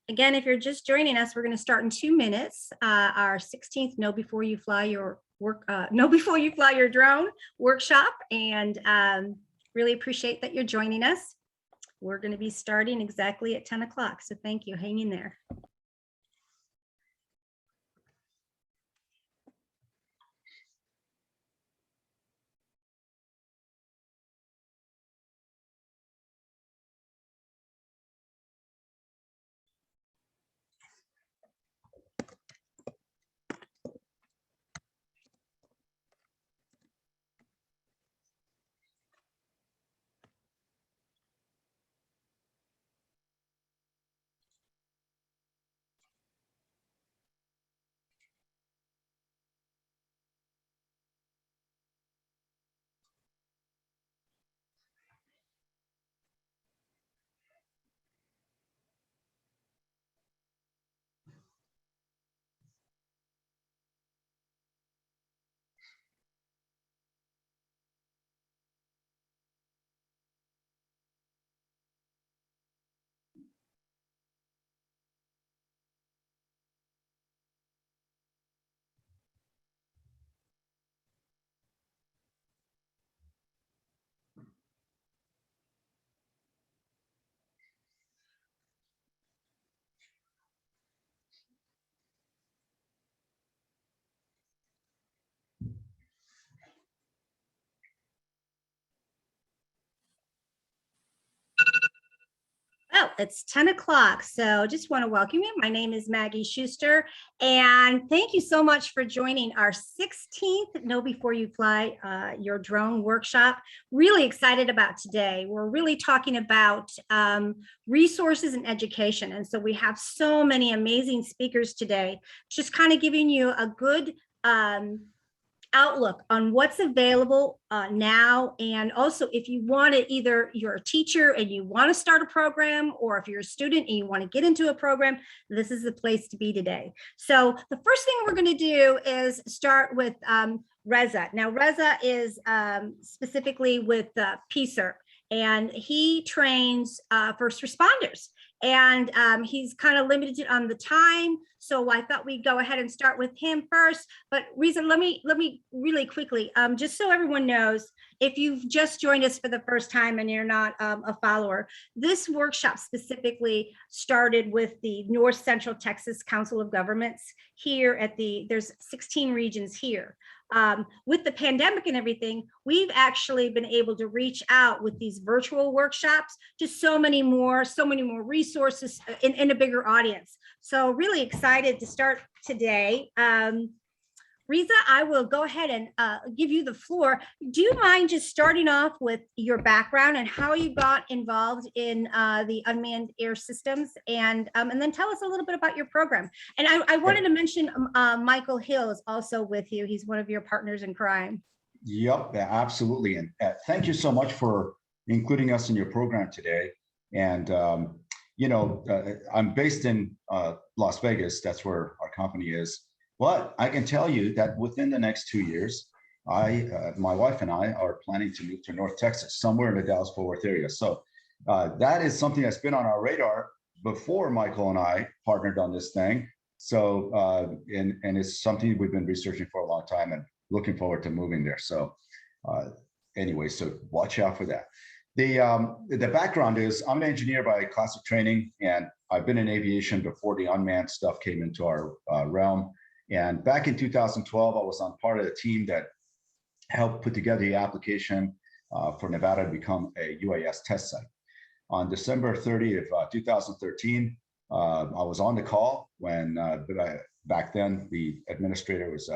Again, if you're just joining us, we're going to start in 2 minutes. Our 16th Know Before You Fly Your Know Before You Fly Your Drone workshop, and really appreciate that you're joining us. We're going to be starting exactly at 10 o'clock, so thank you. Hang in there. Well, it's 10 o'clock, so just want to welcome you. My name is Maggie Schuster, and thank you so much for joining our 16th Know Before You Fly Your Drone workshop. Really excited about today. We're really talking about resources and education, and so we have so many amazing speakers today, just kind of giving you a good outlook on what's available now. And also, if you want to, either you're a teacher and you want to start a program, or if you're a student and you want to get into a program, this is the place to be today. So the first thing we're going to do is start with Reza. Now, Reza is specifically with PSER, and he trains first responders. And he's kind of limited on the time, so I thought we'd go ahead and start with him first. But Reza, let me really quickly, just so everyone knows, if you've just joined us for the first time and you're not a follower, this workshop specifically started with the North Central Texas Council of Governments here at there's 16 regions here. With the pandemic and everything, we've actually been able to reach out with these virtual workshops to so many more resources in a bigger audience. So really excited to start today. Reza, I will go ahead and give you the floor. Do you mind just starting off with your background and how you got involved in the unmanned air systems, and then tell us a little bit about your program. And I wanted to mention Michael Hill is also with you. He's one of your partners in crime. Yep, absolutely. And thank you so much for including us in your program today. And, you know, I'm based in Las Vegas. That's where our company is. But I can tell you that within the next 2 years, my wife and I are planning to move to North Texas, somewhere in the Dallas-Fort Worth area. So that is something that's been on our radar before Michael and I partnered on this thing. So, and it's something we've been researching for a long time and looking forward to moving there. So anyway, so watch out for that. The background is I'm an engineer by classic training, and I've been in aviation before the unmanned stuff came into our realm. And back in 2012, I was on part of the team that helped put together the application for Nevada to become a UAS test site. On December 30th, 2013, I was on the call when back then the administrator was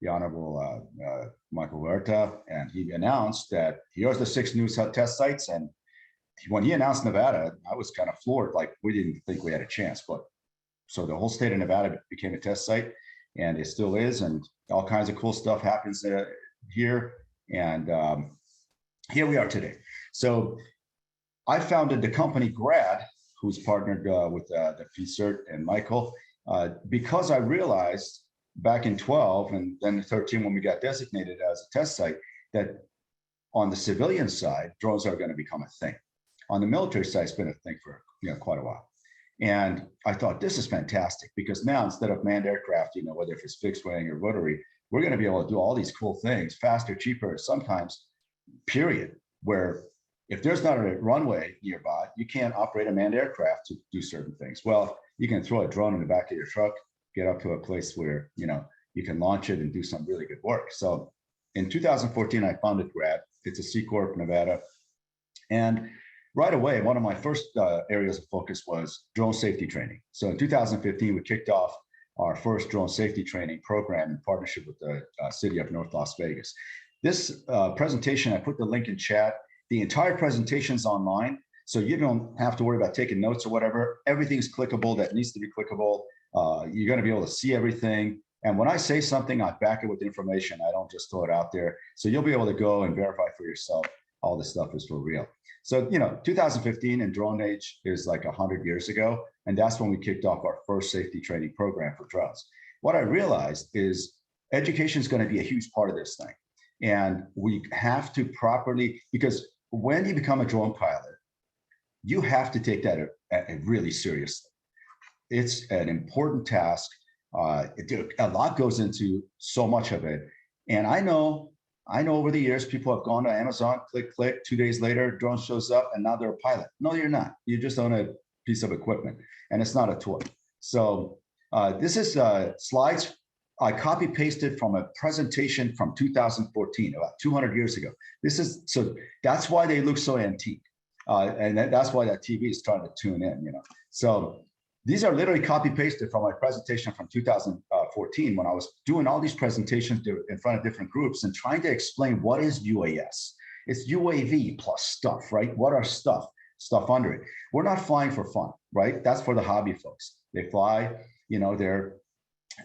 the Honorable Michael Huerta, and he announced that here's the 6 new test sites. And when he announced Nevada, I was kind of floored, like we didn't think we had a chance. But so the whole state of Nevada became a test site. And it still is, and all kinds of cool stuff happens here. And here we are today. So I founded the company Grad, who's partnered with the PSER and Michael, because I realized back in 12 and then 13 when we got designated as a test site that on the civilian side, drones are going to become a thing. On the military side, it's been a thing for quite a while. And I thought, this is fantastic, because now instead of manned aircraft, whether if it's fixed wing or rotary, we're going to be able to do all these cool things faster, cheaper, sometimes, period, where if there's not a runway nearby, you can't operate a manned aircraft to do certain things. Well, you can throw a drone in the back of your truck, get up to a place where, you can launch it and do some really good work. So in 2014, I founded Grad. It's a C Corp, Nevada. And right away, one of my first areas of focus was drone safety training. So in 2015, we kicked off our first drone safety training program in partnership with the city of North Las Vegas. This presentation, I put the link in chat. The entire presentation's online, so you don't have to worry about taking notes or whatever. Everything's clickable that needs to be clickable. You're going to be able to see everything. And when I say something, I back it with information. I don't just throw it out there. So you'll be able to go and verify for yourself all this stuff is for real. So, 2015 and drone age is like 100 years ago. And that's when we kicked off our first safety training program for drones. What I realized is education is going to be a huge part of this thing. And we have to properly, because when you become a drone pilot, you have to take that really seriously. It's an important task. A lot goes into so much of it. And I know over the years, people have gone to Amazon, click, 2 days later, drone shows up and now they're a pilot. No, you're not. You just own a piece of equipment and it's not a toy. So this is slides I copy pasted from a presentation from 2014, about 200 years ago. So that's why they look so antique. And that's why that TV is starting to tune in, So these are literally copy pasted from my presentation from 2014 when I was doing all these presentations in front of different groups and trying to explain what is UAS. It's UAV plus stuff, right? What are stuff under it? We're not flying for fun, right? That's for the hobby folks. They fly, their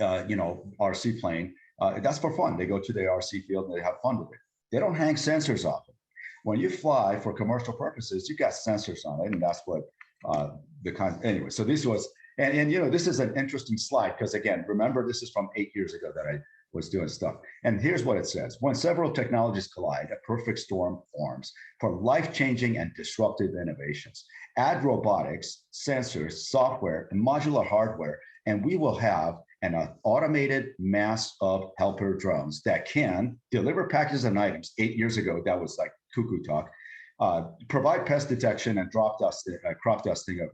RC plane. That's for fun. They go to the RC field and they have fun with it. They don't hang sensors off it. When you fly for commercial purposes, you got sensors on it, and that's what anyway. So this was, and this is an interesting slide because again, remember this is from 8 years ago that I was doing stuff. And here's what it says: when several technologies collide, a perfect storm forms for life-changing and disruptive innovations. Add robotics, sensors, software, and modular hardware, and we will have an automated mass of helper drones that can deliver packages and items. 8 years ago, that was like cuckoo talk. Provide pest detection and crop dusting of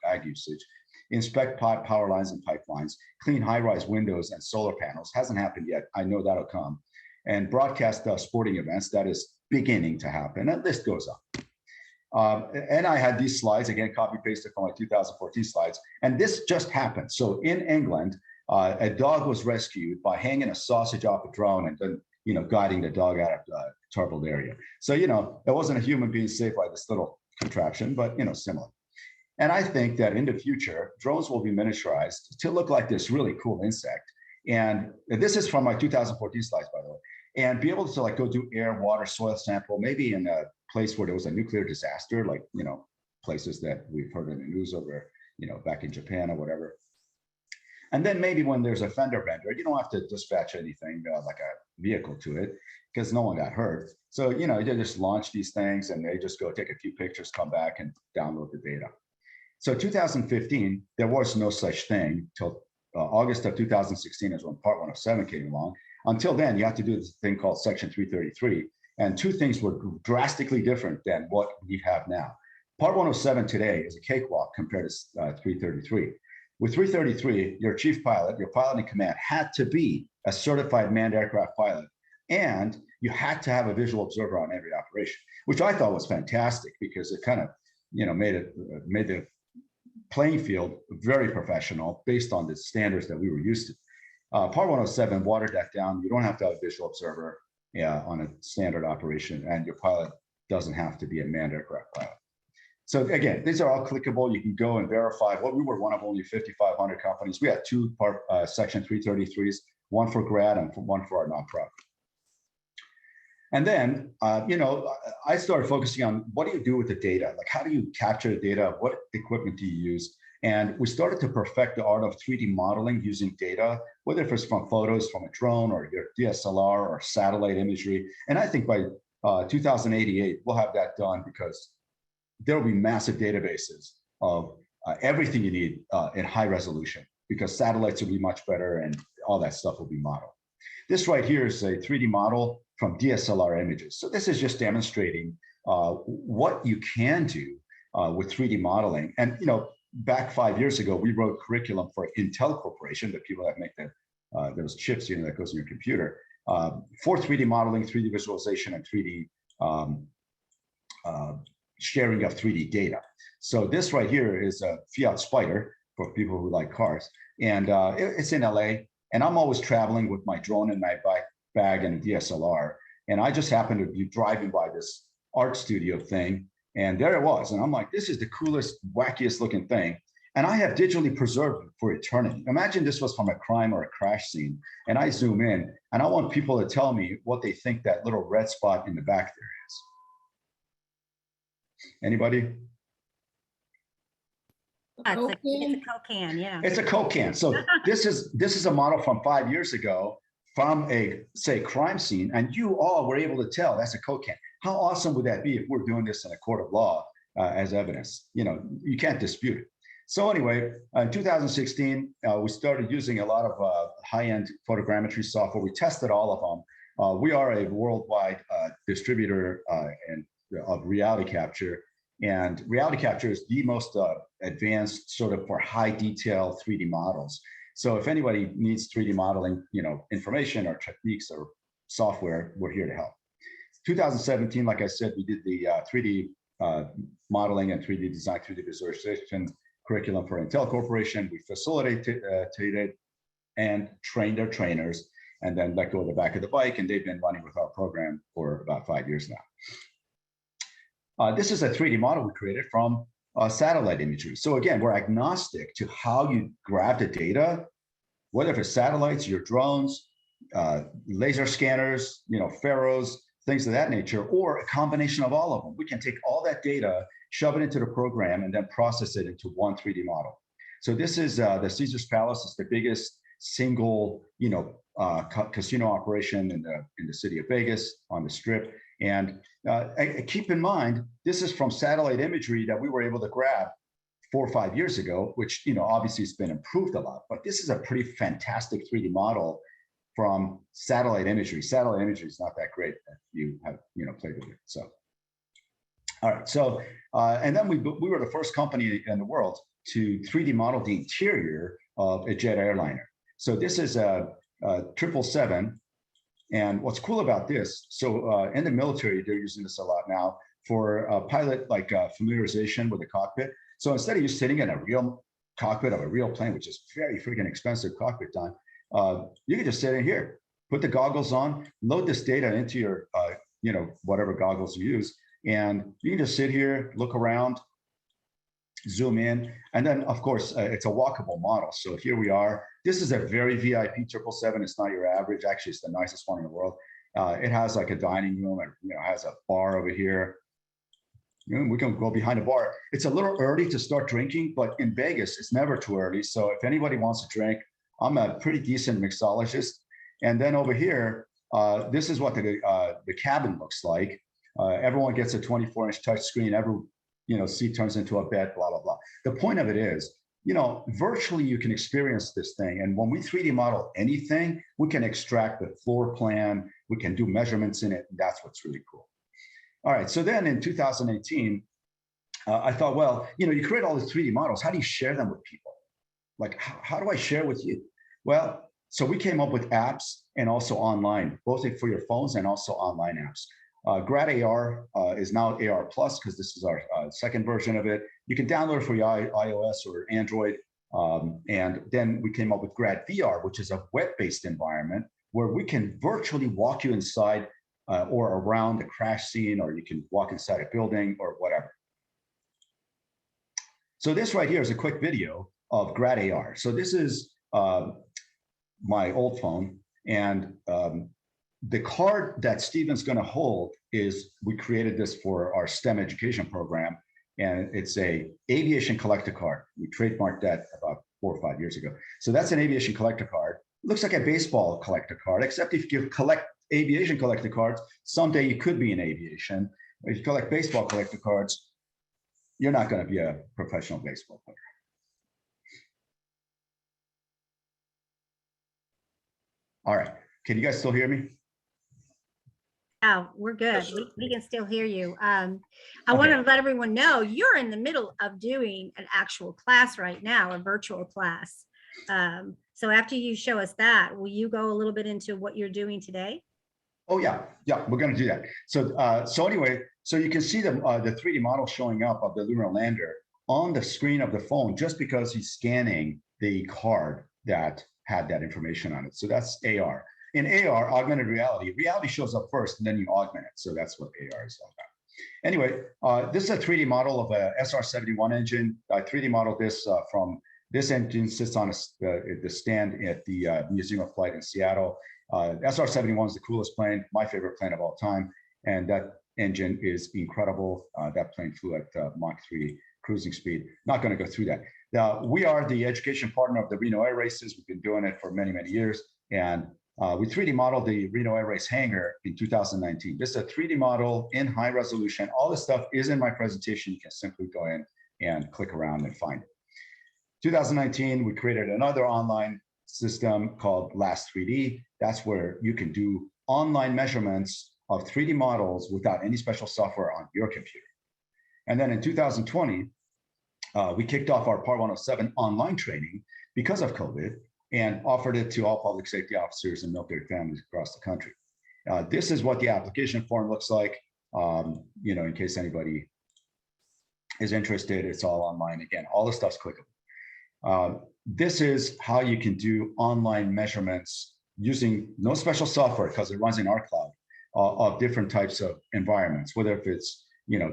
ag usage. Inspect power lines and pipelines. Clean high-rise windows and solar panels. Hasn't happened yet. I know that'll come. And broadcast sporting events. That is beginning to happen. And list goes on. And I had these slides, again, copy-pasted from my 2014 slides. And this just happened. So in England, a dog was rescued by hanging a sausage off a drone and then, guiding the dog out of the troubled area. So, it wasn't a human being saved by this little contraption, but, similar. And I think that in the future, drones will be miniaturized to look like this really cool insect. And this is from my 2014 slides, by the way, and be able to go do air, water, soil sample, maybe in a place where there was a nuclear disaster, like, places that we've heard in the news over, back in Japan or whatever. And then maybe when there's a fender bender, you don't have to dispatch anything like a vehicle to it because no one got hurt. So, they just launch these things and they just go take a few pictures, come back and download the data. So 2015, there was no such thing till August of 2016 is when Part 107 came along. Until then, you have to do this thing called Section 333. And two things were drastically different than what we have now. Part 107 today is a cakewalk compared to 333. With 333, your chief pilot, your pilot in command had to be a certified manned aircraft pilot, and you had to have a visual observer on every operation, which I thought was fantastic because it kind of, made the playing field very professional based on the standards that we were used to. Part 107 watered that down. You don't have to have a visual observer on a standard operation, and your pilot doesn't have to be a manned aircraft pilot. So again, these are all clickable. You can go and verify. We were one of only 5,500 companies. We had two Section 333s, one for Grad and one for our nonprofit. And then, I started focusing on what do you do with the data? Like, how do you capture the data? What equipment do you use? And we started to perfect the art of 3D modeling using data, whether it's from photos from a drone or your DSLR or satellite imagery. And I think by 2088, we'll have that done because there will be massive databases of everything you need in high resolution, because satellites will be much better and all that stuff will be modeled. This right here is a 3D model from DSLR Images. So this is just demonstrating what you can do with 3D modeling. And back 5 years ago, we wrote curriculum for Intel Corporation, the people that make those chips that goes in your computer, for 3D modeling, 3D visualization, and 3D sharing of 3D data. So this right here is a Fiat Spider for people who like cars. And it's in LA. And I'm always traveling with my drone in my bag and a DSLR. And I just happened to be driving by this art studio thing. And there it was. And I'm like, this is the coolest, wackiest looking thing. And I have digitally preserved it for eternity. Imagine this was from a crime or a crash scene. And I zoom in and I want people to tell me what they think that little red spot in the back there is. Anybody? It's a Coke can, yeah. It's a Coke can. So this is a model from 5 years ago from a, say, crime scene, and you all were able to tell that's a Coke can. How awesome would that be if we're doing this in a court of law as evidence? You can't dispute it. So anyway, in 2016, we started using a lot of high-end photogrammetry software. We tested all of them. We are a worldwide distributor of reality capture. And reality capture is the most advanced sort of for high detail 3D models. So if anybody needs 3D modeling, information or techniques or software, we're here to help. 2017, like I said, we did the 3D modeling and 3D design, 3D visualization curriculum for Intel Corporation. We facilitated and trained their trainers, and then let go of the back of the bike. And they've been running with our program for about 5 years now. This is a 3D model we created from satellite imagery. So again, we're agnostic to how you grab the data, whether it's satellites, your drones, laser scanners, pharaohs, things of that nature, or a combination of all of them. We can take all that data, shove it into the program, and then process it into one 3D model. So this is the Caesar's Palace. It's the biggest single, casino operation in the city of Vegas on the Strip. And keep in mind, this is from satellite imagery that we were able to grab 4 or 5 years ago, which obviously has been improved a lot. But this is a pretty fantastic 3D model from satellite imagery. Satellite imagery is not that great if you have played with it. So, all right. So, and then we were the first company in the world to 3D model the interior of a jet airliner. So this is a 777. And what's cool about this, so in the military, they're using this a lot now for pilot familiarization with the cockpit. So instead of you sitting in a real cockpit of a real plane, which is very freaking expensive cockpit time, you can just sit in here, put the goggles on, load this data into your, whatever goggles you use, and you can just sit here, look around, zoom in, and then of course it's a walkable model. So here we are. This is a very VIP 777. It's not your average. Actually, it's the nicest one in the world. It has like a dining room, and has a bar over here. We can go behind the bar. It's a little early to start drinking, but in Vegas, it's never too early. So if anybody wants to drink, I'm a pretty decent mixologist. And then over here, this is what the cabin looks like. Everyone gets a 24-inch touch screen. Every seat turns into a bed, blah, blah, blah. The point of it is, virtually you can experience this thing. And when we 3D model anything, we can extract the floor plan, we can do measurements in it. And that's what's really cool. All right, so then in 2018, I thought, well, you create all these 3D models. How do you share them with people? Like, how do I share with you? Well, so we came up with apps and also online, both for your phones and also online apps. Grad Ar is now AR Plus because this is our second version of it. You can download it for your iOS or Android. And then we came up with Grad VR, which is a web-based environment where we can virtually walk you inside or around a crash scene, or you can walk inside a building or whatever. So this right here is a quick video of Grad Ar. So this is my old phone, and the card that Steven's going to hold is, we created this for our STEM education program, and it's a aviation collector card. We trademarked that about 4 or 5 years ago. So that's an aviation collector card. looks like a baseball collector card, except if you collect aviation collector cards, someday you could be in aviation. If you collect baseball collector cards, you're not going to be a professional baseball player. All right. Can you guys still hear me? Oh, we're good. We can still hear you. I want to let everyone know you're in the middle of doing an actual class right now, a virtual class. So after you show us that, will you go a little bit into what you're doing today? Oh yeah, we're going to do that. So anyway, so you can see the 3D model showing up of the lunar lander on the screen of the phone just because he's scanning the card that had that information on it. So that's AR. In AR, augmented reality shows up first and then you augment it. So that's what AR is all about. Anyway, this is a 3D model of a SR-71 engine. I 3D modeled this from this engine sits on the stand at the Museum of Flight in Seattle. SR-71 is the coolest plane, my favorite plane of all time. And that engine is incredible. That plane flew at Mach 3 cruising speed. Not going to go through that. We are the education partner of the Reno Air Races. We've been doing it for many, many years. And we 3D modeled the Reno Air Race hangar in 2019. This is a 3D model in high resolution. All this stuff is in my presentation. You can simply go in and click around and find it. 2019, we created another online system called Last 3D. That's where you can do online measurements of 3D models without any special software on your computer. And then in 2020, we kicked off our Part 107 online training because of COVID and offered it to all public safety officers and military families across the country. This is what the application form looks like. In case anybody is interested, it's all online. Again, all the stuff's clickable. This is how you can do online measurements using no special software because it runs in our cloud of different types of environments, whether if it's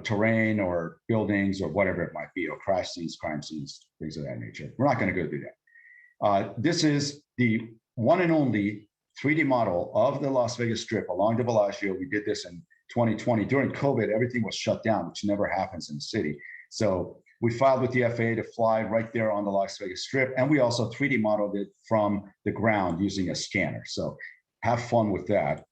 terrain or buildings or whatever it might be, or crash scenes, crime scenes, things of that nature. We're not going to go do that. This is the one and only 3D model of the Las Vegas Strip along the Bellagio. We did this in 2020. During COVID, everything was shut down, which never happens in the city. So we filed with the FAA to fly right there on the Las Vegas Strip. And we also 3D modeled it from the ground using a scanner. So have fun with that.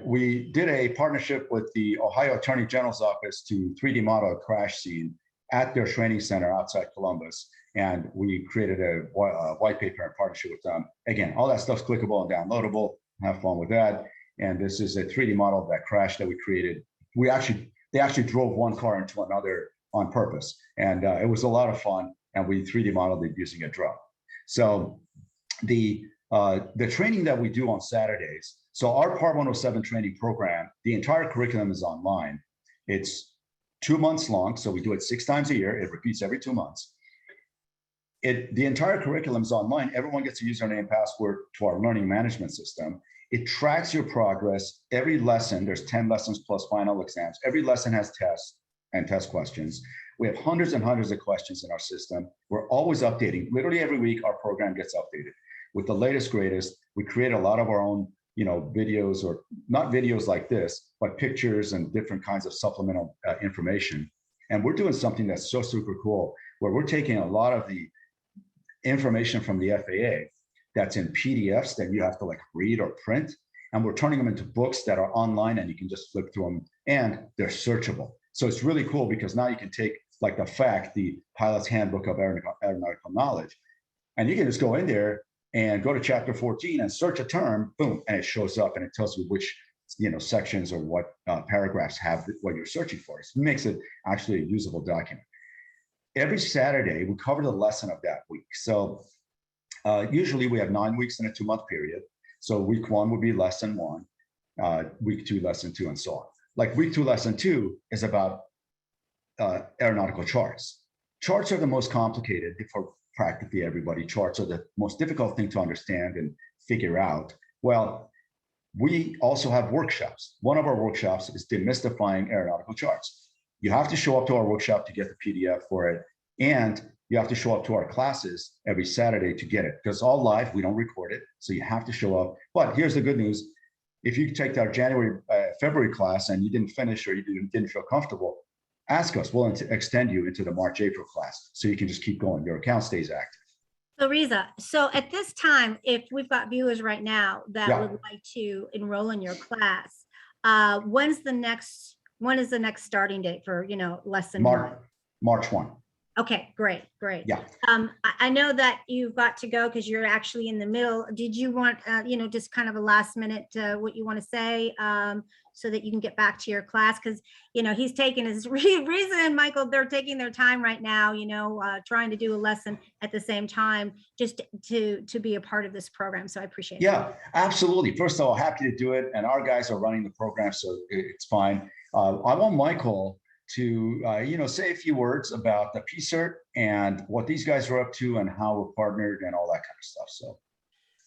We did a partnership with the Ohio Attorney General's office to 3D model a crash scene at their training center outside Columbus. And we created a white paper in partnership with them. Again, all that stuff's clickable and downloadable. Have fun with that. And this is a 3D model of that crash that we created. They actually drove one car into another on purpose. And it was a lot of fun. And we 3D modeled it using a drone. So the training that we do on Saturdays, so our Part 107 training program, the entire curriculum is online. It's 2 months long. So we do it 6 times a year. It repeats every 2 months. The entire curriculum is online. Everyone gets a username and password to our learning management system. It tracks your progress. Every lesson, there's 10 lessons plus final exams. Every lesson has tests and test questions. We have hundreds and hundreds of questions in our system. We're always updating. Literally every week, our program gets updated with the latest, greatest. We create a lot of our own, videos, or not videos like this, but pictures and different kinds of supplemental information. And we're doing something that's so super cool, where we're taking a lot of the information from the FAA that's in PDFs that you have to read or print, and we're turning them into books that are online and you can just flip through them and they're searchable. So it's really cool because now you can take the Pilot's Handbook of Aeronautical Knowledge, and you can just go in there and go to chapter 14 and search a term, boom, and it shows up and it tells you which sections or what paragraphs have what you're searching for. So it makes it actually a usable document. Every Saturday, we cover the lesson of that week. So usually we have 9 weeks in a 2-month period. So week 1 would be lesson 1, week 2, lesson 2, and so on. Week 2, lesson 2 is about aeronautical charts. Charts are the most complicated for practically everybody. Charts are the most difficult thing to understand and figure out. Well, we also have workshops. One of our workshops is Demystifying Aeronautical Charts. You have to show up to our workshop to get the PDF for it, and you have to show up to our classes every Saturday to get it, because it's all live. We don't record it, so you have to show up. But here's the good news. If you take our February class and you didn't finish or you didn't feel comfortable, ask us. We'll extend you into the March, April class, so you can just keep going. Your account stays active. So Riza, so at this time, if we've got viewers right now that would Yeah, like to enroll in your class, when is the next starting date for, lesson one? March, March 1. Okay, great, great. Yeah. I know that you've got to go because you're actually in the middle. Did you want, just kind of a last minute, what you want to say, so that you can get back to your class? Because, he's taking his reason, and Michael, they're taking their time right now, trying to do a lesson at the same time, just to be a part of this program. So I appreciate that. Yeah, absolutely. First of all, happy to do it. And our guys are running the program, so it's fine. I want Michael to, say a few words about the PCERT and what these guys are up to and how we're partnered and all that kind of stuff. So,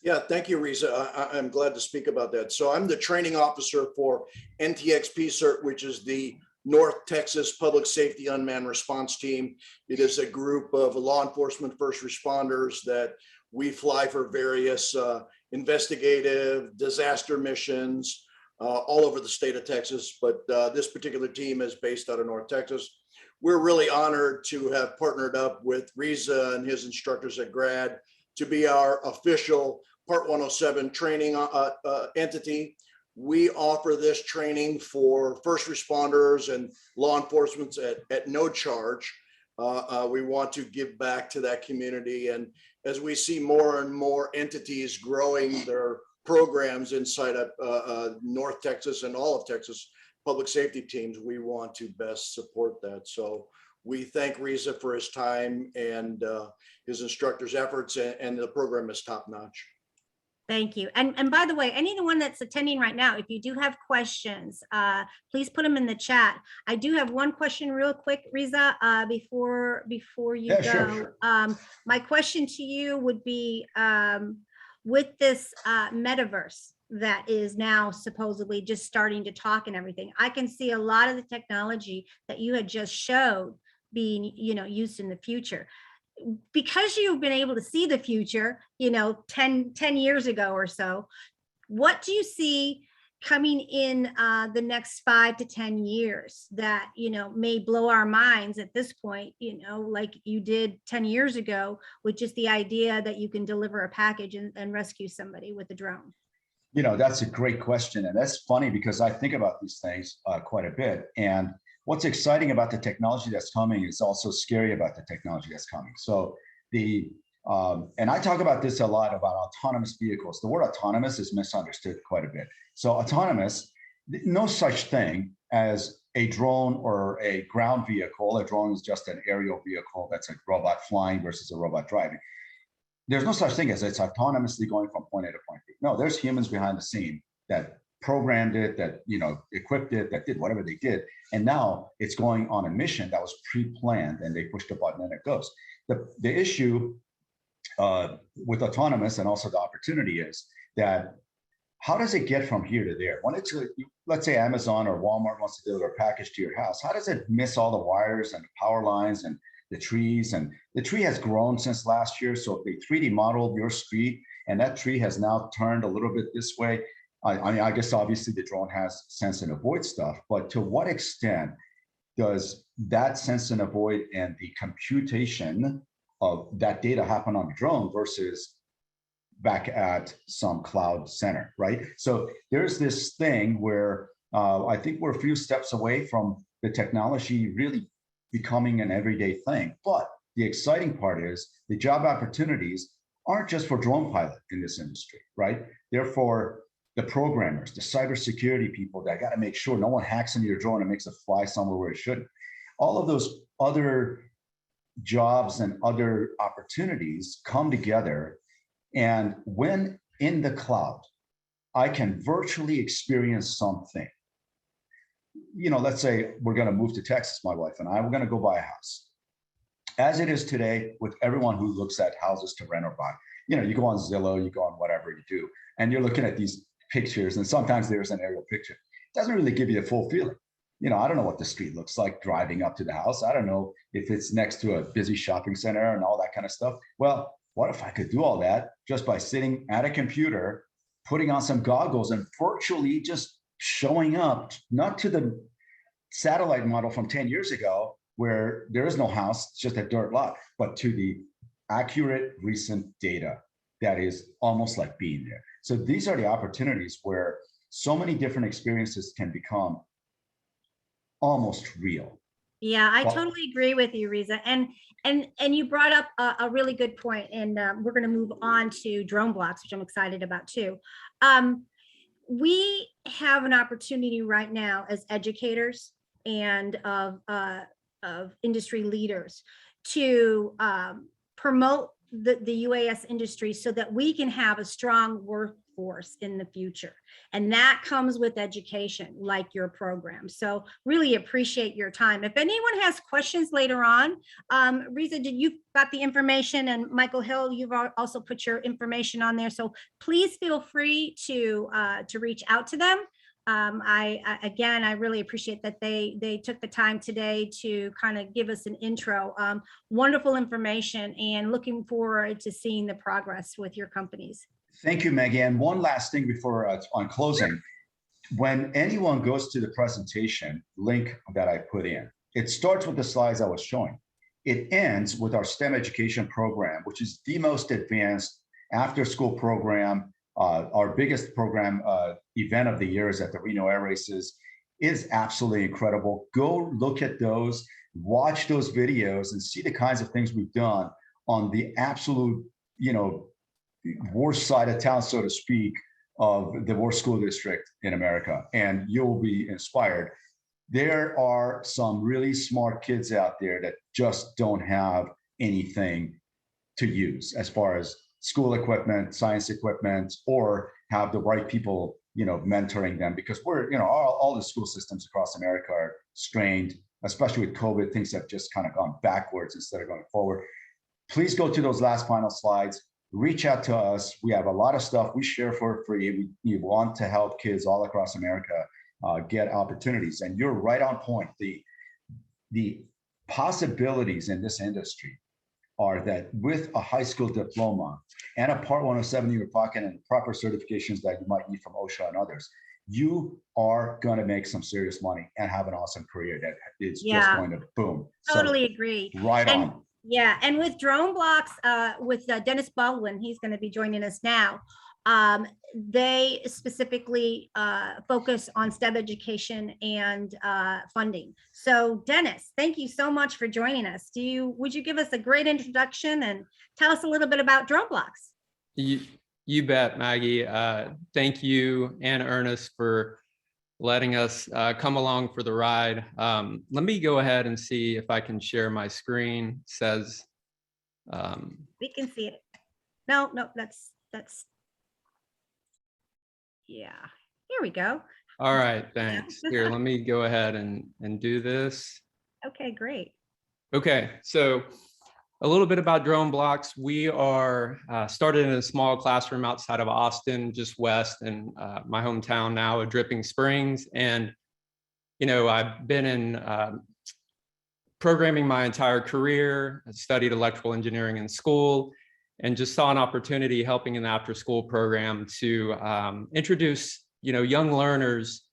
Yeah, thank you, Riza. I'm glad to speak about that. So I'm the training officer for NTX PCERT, which is the North Texas Public Safety Unmanned Response Team. It is a group of law enforcement first responders that we fly for various investigative disaster missions all over the state of Texas. But this particular team is based out of North Texas. We're really honored to have partnered up with Riza and his instructors at Grad to be our official Part 107 training entity. We offer this training for first responders and law enforcement at no charge. We want to give back to that community. And as we see more and more entities growing their programs inside of North Texas and all of Texas public safety teams, we want to best support that. So we thank Riza for his time and his instructors' efforts, and the program is top notch. Thank you. And by the way, anyone that's attending right now, if you do have questions, please put them in the chat. I do have one question real quick, Riza, before you yeah, go. sure. My question to you would be, with this metaverse that is now supposedly just starting to talk and everything, I can see a lot of the technology that you had just showed being, used in the future. Because you've been able to see the future, 10 years ago or so, what do you see coming in the next 5 to 10 years that, may blow our minds at this point, like you did 10 years ago with just the idea that you can deliver a package and rescue somebody with a drone? That's a great question. And that's funny because I think about these things quite a bit. And what's exciting about the technology that's coming is also scary about the technology that's coming. So and I talk about this a lot about autonomous vehicles. The word autonomous is misunderstood quite a bit. So autonomous, no such thing as a drone or a ground vehicle. A drone is just an aerial vehicle that's a robot flying versus a robot driving. There's no such thing as it's autonomously going from point A to point B. No, there's humans behind the scene that programmed it, that equipped it, that did whatever they did, and now it's going on a mission that was pre-planned, and they push the button and it goes. The issue with autonomous, and also the opportunity, is that how does it get from here to there? When it's, let's say Amazon or Walmart wants to deliver a package to your house, how does it miss all the wires and the power lines and the trees? And the tree has grown since last year. So if they 3D modeled your street and that tree has now turned a little bit this way, I guess obviously the drone has sense and avoid stuff, but to what extent does that sense and avoid and the computation of that data happen on the drone versus back at some cloud center, right? So there's this thing where I think we're a few steps away from the technology really becoming an everyday thing. But the exciting part is the job opportunities aren't just for drone pilot in this industry, right? They're for the programmers, the cybersecurity people that got to make sure no one hacks into your drone and makes it fly somewhere where it shouldn't. All of those other jobs and other opportunities come together. And when in the cloud, I can virtually experience something. Let's say we're going to move to Texas, my wife and I, we're going to go buy a house. As it is today, with everyone who looks at houses to rent or buy, you go on Zillow, you go on whatever you do, and you're looking at these pictures, and sometimes there's an aerial picture. It doesn't really give you a full feeling. I don't know what the street looks like driving up to the house. I don't know if it's next to a busy shopping center and all that kind of stuff. Well, what if I could do all that just by sitting at a computer, putting on some goggles and virtually just showing up, not to the satellite model from 10 years ago where there is no house, it's just a dirt lot, but to the accurate, recent data that is almost like being there. So these are the opportunities where so many different experiences can become almost real. Yeah, I Well, totally agree with you, Riza. And you brought up a really good point, and we're going to move on to drone blocks, which I'm excited about too. We have an opportunity right now as educators and of industry leaders to promote the UAS industry so that we can have a strong workforce in the future. And that comes with education, like your program. So really appreciate your time. If anyone has questions later on, Riza, you've got the information, and Michael Hill, you've also put your information on there. So please feel free to reach out to them. Again, I really appreciate that they took the time today to kind of give us an intro. Wonderful information, and looking forward to seeing the progress with your companies. Thank you, Maggie. And one last thing before on closing. When anyone goes to the presentation link that I put in, it starts with the slides I was showing. It ends with our STEM education program, which is the most advanced after-school program. Our biggest program event of the year is at the Reno Air Races. Is absolutely incredible. Go look at those, watch those videos, and see the kinds of things we've done on the absolute, worst side of town, so to speak, of the worst school district in America, and you'll be inspired. There are some really smart kids out there that just don't have anything to use as far as school equipment, science equipment, or have the right people, mentoring them, because we're, all the school systems across America are strained, especially with COVID. Things have just kind of gone backwards instead of going forward. Please go to those last final slides. Reach out to us. We have a lot of stuff we share for free. We want to help kids all across America get opportunities. And you're right on point. The possibilities in this industry are that with a high school diploma and a Part 107 in your pocket and proper certifications that you might need from OSHA and others, you are going to make some serious money and have an awesome career that is just going to boom. Totally agree. Right on. Yeah, and with drone blocks, with Dennis Baldwin, he's going to be joining us now. They specifically focus on STEM education and funding. So Dennis, thank you so much for joining us. Would you give us a great introduction and tell us a little bit about drone blocks? You bet, Maggie. Thank you and Ernest for letting us come along for the ride. Let me go ahead and see if I can share my screen. It says we can see it. No, that's yeah, here we go. All right, thanks. Here, let me go ahead and do this. Okay, great. Okay, so a little bit about drone blocks. We are started in a small classroom outside of Austin, just west in my hometown now of Dripping Springs. And, I've been in programming my entire career. I studied electrical engineering in school and just saw an opportunity helping in the after school program to introduce, young learners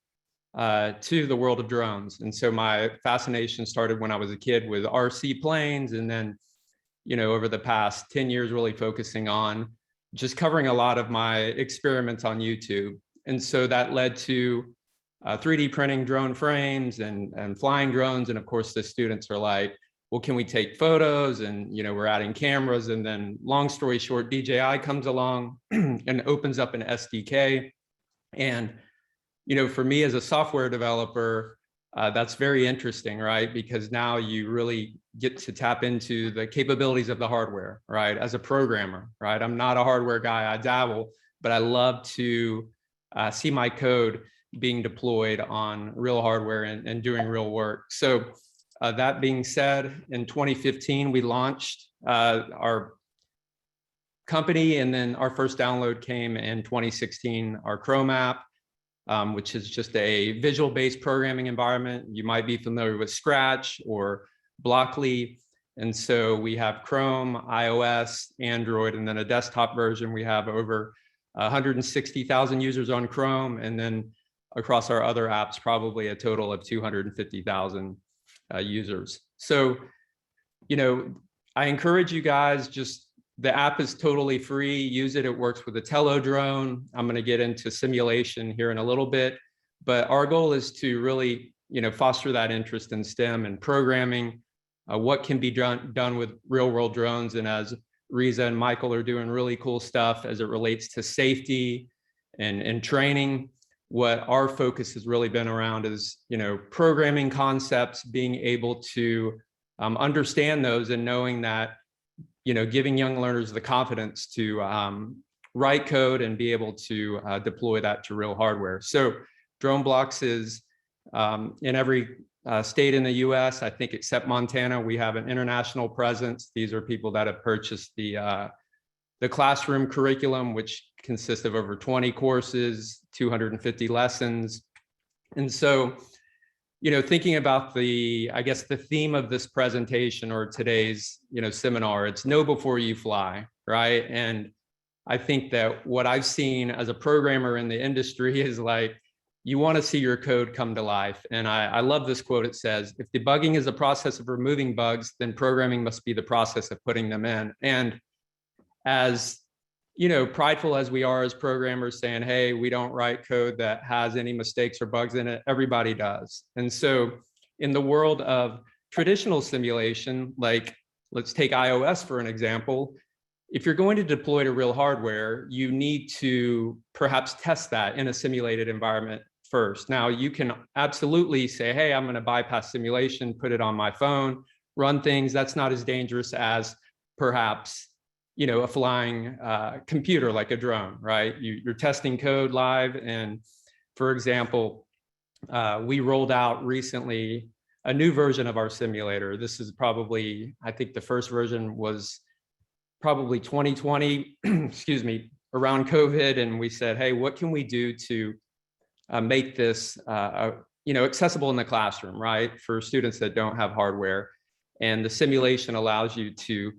to the world of drones. And so my fascination started when I was a kid with RC planes, and then over the past 10 years, really focusing on just covering a lot of my experiments on YouTube. And so that led to 3D printing drone frames and flying drones. And of course, the students are like, well, can we take photos? And, we're adding cameras. And then long story short, DJI comes along and opens up an SDK. And, for me as a software developer, that's very interesting, right? Because now you really get to tap into the capabilities of the hardware, right? As a programmer, right? I'm not a hardware guy, I dabble, but I love to see my code being deployed on real hardware and doing real work. So that being said, in 2015, we launched our company, and then our first download came in 2016, our Chrome app, which is just a visual-based programming environment. You might be familiar with Scratch or Blockly. And so we have Chrome, iOS, Android, and then a desktop version. We have over 160,000 users on Chrome, and then across our other apps, probably a total of 250,000 users. So, I encourage you guys, just the app is totally free. Use it. It works with a Telo drone. I'm going to get into simulation here in a little bit, but our goal is to really, foster that interest in STEM and programming, what can be done with real world drones. And as Riza and Michael are doing really cool stuff as it relates to safety and training, what our focus has really been around is, programming concepts, being able to understand those, and knowing that, giving young learners the confidence to write code and be able to deploy that to real hardware. So Drone Blocks is in every state in the US, I think, except Montana. We have an international presence. These are people that have purchased the classroom curriculum, which consists of over 20 courses, 250 lessons. And so, thinking about I guess the theme of this presentation or today's, seminar, it's know before you fly, right? And I think that what I've seen as a programmer in the industry is like, you want to see your code come to life. And I love this quote. It says, if debugging is a process of removing bugs, then programming must be the process of putting them in. And as prideful as we are as programmers saying, hey, we don't write code that has any mistakes or bugs in it, everybody does. And so in the world of traditional simulation, like let's take iOS for an example, if you're going to deploy to real hardware, you need to perhaps test that in a simulated environment first. Now, you can absolutely say, hey, I'm going to bypass simulation, put it on my phone, run things. That's not as dangerous as perhaps a flying computer like a drone, right? You're testing code live. And for example, we rolled out recently a new version of our simulator. This is probably, I think the first version was probably 2020, excuse me, around COVID. And we said, hey, what can we do to make this accessible in the classroom, right? For students that don't have hardware. And the simulation allows you to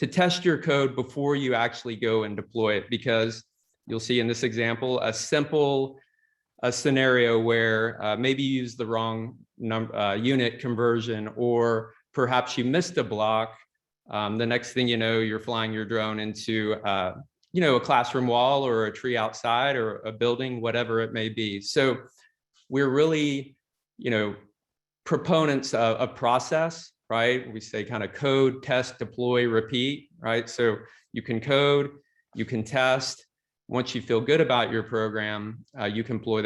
test your code before you actually go and deploy it, because you'll see in this example, a scenario where maybe you use the wrong unit conversion, or perhaps you missed a block. The next thing you know, you're flying your drone into a classroom wall or a tree outside or a building, whatever it may be. So we're really, proponents of process, right? We say kind of code, test, deploy, repeat, right? So you can code, you can test. Once you feel good about your program, you can deploy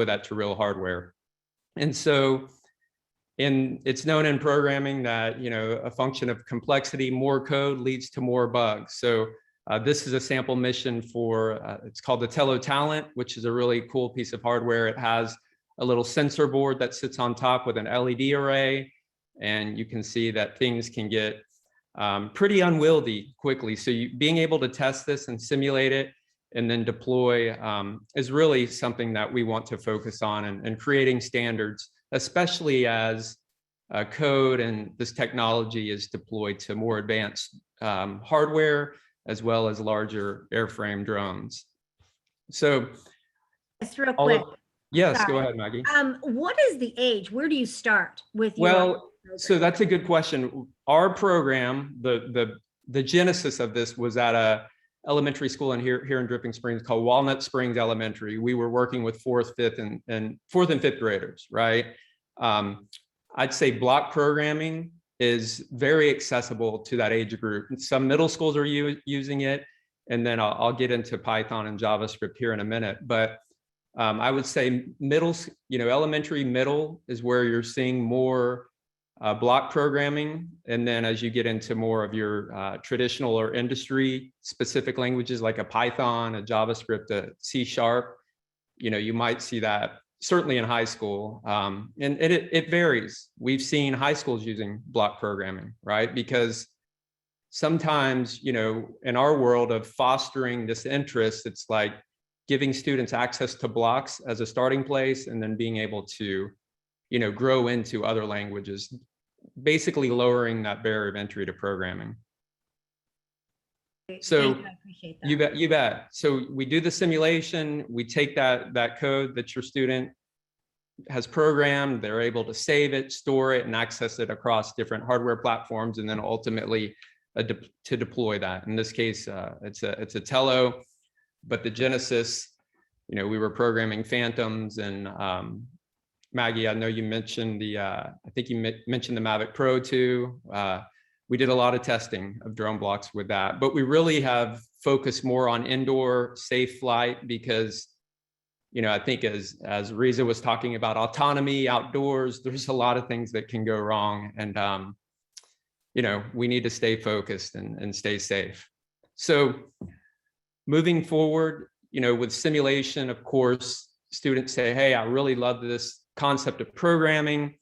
that to real hardware. And so it's known in programming that, a function of complexity, more code leads to more bugs. So this is a sample mission for, it's called the Telo Talent, which is a really cool piece of hardware. It has a little sensor board that sits on top with an LED array. And you can see that things can get pretty unwieldy quickly. So being able to test this and simulate it and then deploy is really something that we want to focus on, and creating standards, especially as code and this technology is deployed to more advanced hardware, as well as larger airframe drones. So Just real quick. Yes, Sorry. go ahead, Maggie. What is the age? Where do you start with your Well, so that's a good question. Our program, the genesis of this was at a elementary school here in Dripping Springs called Walnut Springs Elementary. We were working with fourth and fifth graders, right? I'd say block programming is very accessible to that age group. Some middle schools are using it, and then I'll get into Python and JavaScript here in a minute. But I would say elementary, middle is where you're seeing more block programming. And then as you get into more of your traditional or industry specific languages like a Python, a JavaScript, a C#, you might see that certainly in high school. And it varies. We've seen high schools using block programming, right? Because sometimes, in our world of fostering this interest, it's like giving students access to blocks as a starting place, and then being able to, grow into other languages, basically lowering that barrier of entry to programming. So I appreciate that. you bet. So we do the simulation, we take that code that your student has programmed, they're able to save it, store it, and access it across different hardware platforms, and then ultimately to deploy that. In this case, it's a Tello, but the Genesis, we were programming Phantoms, and Maggie, I know you mentioned I think you mentioned the Mavic Pro too. We did a lot of testing of drone blocks with that, but we really have focused more on indoor safe flight because, I think as Riza was talking about autonomy outdoors, there's a lot of things that can go wrong. And, we need to stay focused and stay safe. So moving forward, with simulation, of course, students say, hey, I really love this concept of programming.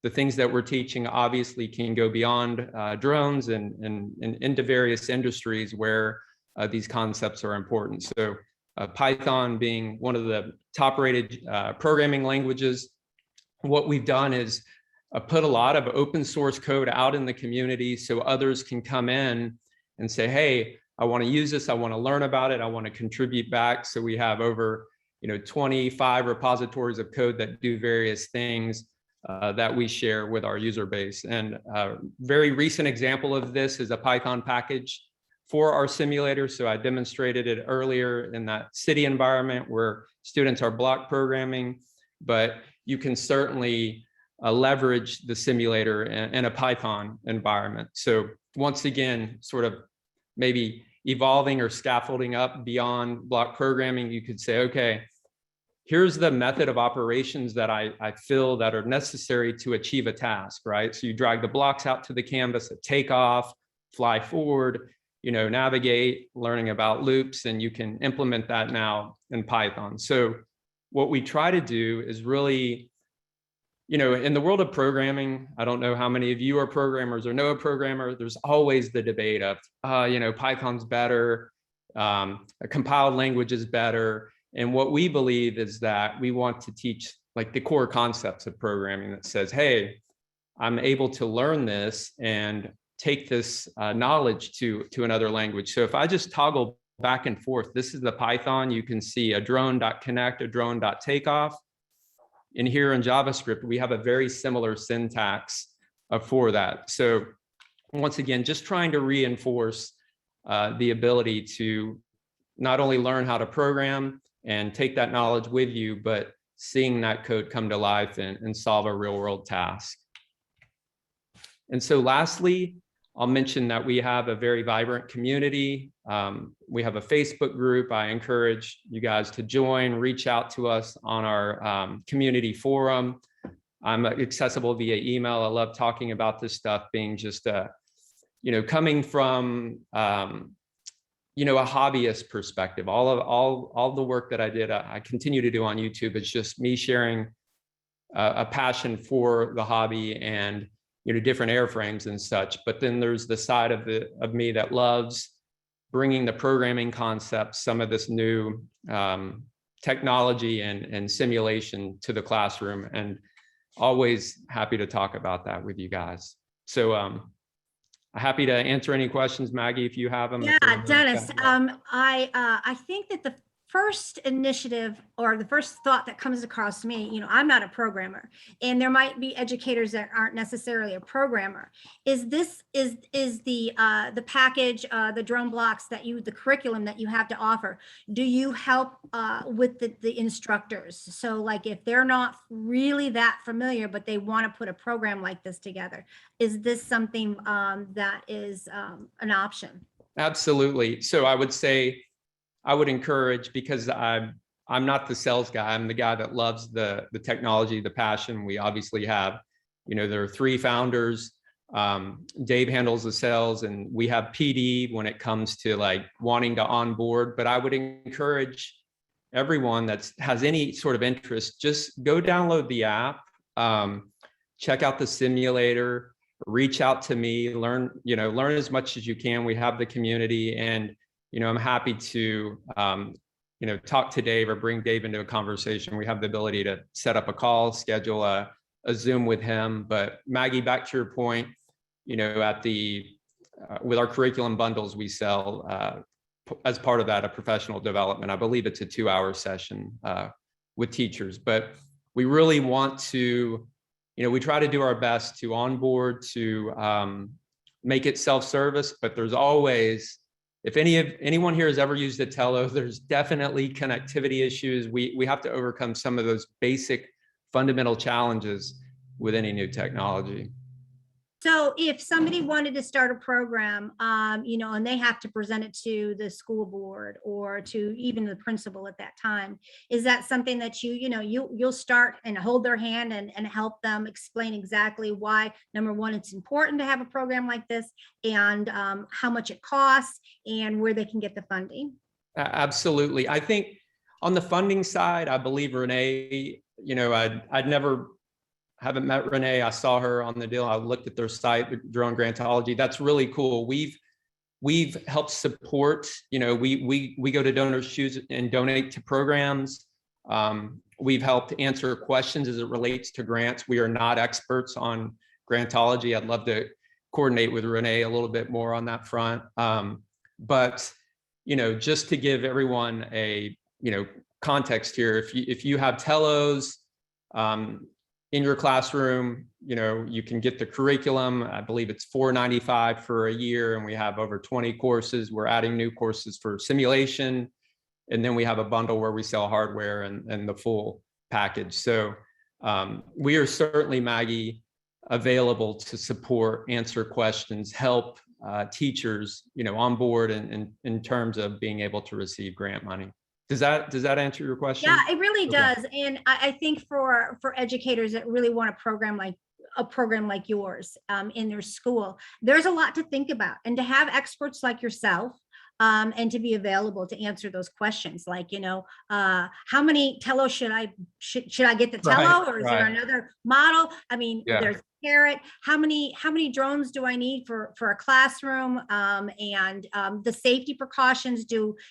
The things that we're teaching obviously can go beyond drones and into various industries where these concepts are important. So Python being one of the top rated programming languages, what we've done is put a lot of open source code out in the community so others can come in and say, hey, I want to use this, I want to learn about it, I want to contribute back. So we have over 25 repositories of code that do various things that we share with our user base. And a very recent example of this is a Python package for our simulator. So I demonstrated it earlier in that city environment where students are block programming, but you can certainly leverage the simulator in a Python environment. So once again, sort of maybe evolving or scaffolding up beyond block programming, you could say, okay, here's the method of operations that I feel that are necessary to achieve a task, right? So you drag the blocks out to the canvas at takeoff, fly forward, navigate, learning about loops, and you can implement that now in Python. So what we try to do is really, in the world of programming, I don't know how many of you are programmers or know a programmer, there's always the debate of, Python's better, a compiled language is better. And what we believe is that we want to teach like the core concepts of programming that says, hey, I'm able to learn this and take this knowledge to another language. So if I just toggle back and forth, this is the Python, you can see a drone.connect, a drone.takeoff. And here in JavaScript, we have a very similar syntax for that. So once again, just trying to reinforce the ability to not only learn how to program and take that knowledge with you, but seeing that code come to life and solve a real world task. And so lastly, I'll mention that we have a very vibrant community. We have a Facebook group. I encourage you guys to join, reach out to us on our community forum. I'm accessible via email. I love talking about this stuff, being just, coming from, a hobbyist perspective. All the work that I did, I continue to do on YouTube. It's just me sharing a passion for the hobby and different airframes and such. But then there's the side of me that loves bringing the programming concepts, some of this new technology and simulation to the classroom, and always happy to talk about that with you guys. So happy to answer any questions, Maggie, if you have them. Yeah, Dennis, I think that the first initiative or the first thought that comes across to me, I'm not a programmer, and there might be educators that aren't necessarily a programmer. Is the package, the drone blocks the curriculum that you have to offer, do you help with the instructors? So like if they're not really that familiar, but they want to put a program like this together, is this something that is an option? Absolutely. So I would say, I would encourage, because I'm not the sales guy, I'm the guy that loves the technology, the passion. We obviously have, there are 3 founders. Dave handles the sales, and we have PD when it comes to like wanting to onboard. But I would encourage everyone that has any sort of interest, just go download the app, check out the simulator, reach out to me, learn as much as you can. We have the community, and I'm happy to, talk to Dave or bring Dave into a conversation. We have the ability to set up a call, schedule a Zoom with him. But Maggie, back to your point, with our curriculum bundles, we sell as part of that a professional development. I believe it's a 2-hour session with teachers. But we really want to, we try to do our best to onboard, to make it self-service, but there's always, if anyone here has ever used a Tello, there's definitely connectivity issues. We have to overcome some of those basic fundamental challenges with any new technology. So if somebody wanted to start a program, and they have to present it to the school board or to even the principal at that time, is that something that you'll start and hold their hand and help them explain exactly why, number one, it's important to have a program like this, and how much it costs and where they can get the funding? Absolutely. I think on the funding side, I believe Renee, haven't met Renee. I saw her on the deal. I looked at their site, Drone Grantology. That's really cool. We've helped support, we go to Donors Choose and donate to programs. We've helped answer questions as it relates to grants. We are not experts on grantology. I'd love to coordinate with Renee a little bit more on that front. But, just to give everyone a, context here, if you have Tellos, in your classroom, you can get the curriculum. I believe it's $4.95 for a year, and we have over 20 courses. We're adding new courses for simulation, and then we have a bundle where we sell hardware and the full package. So we are certainly, Maggie, available to support, answer questions, help teachers, on board in terms of being able to receive grant money. Does that answer your question? Yeah, it really Okay. does. And I think for educators that really want a program like yours in their school, there's a lot to think about, and to have experts like yourself and to be available to answer those questions, like, how many Tello should I get the Tello, or is there another model? I mean, there's Carrot. How many drones do I need for a classroom? And the safety precautions,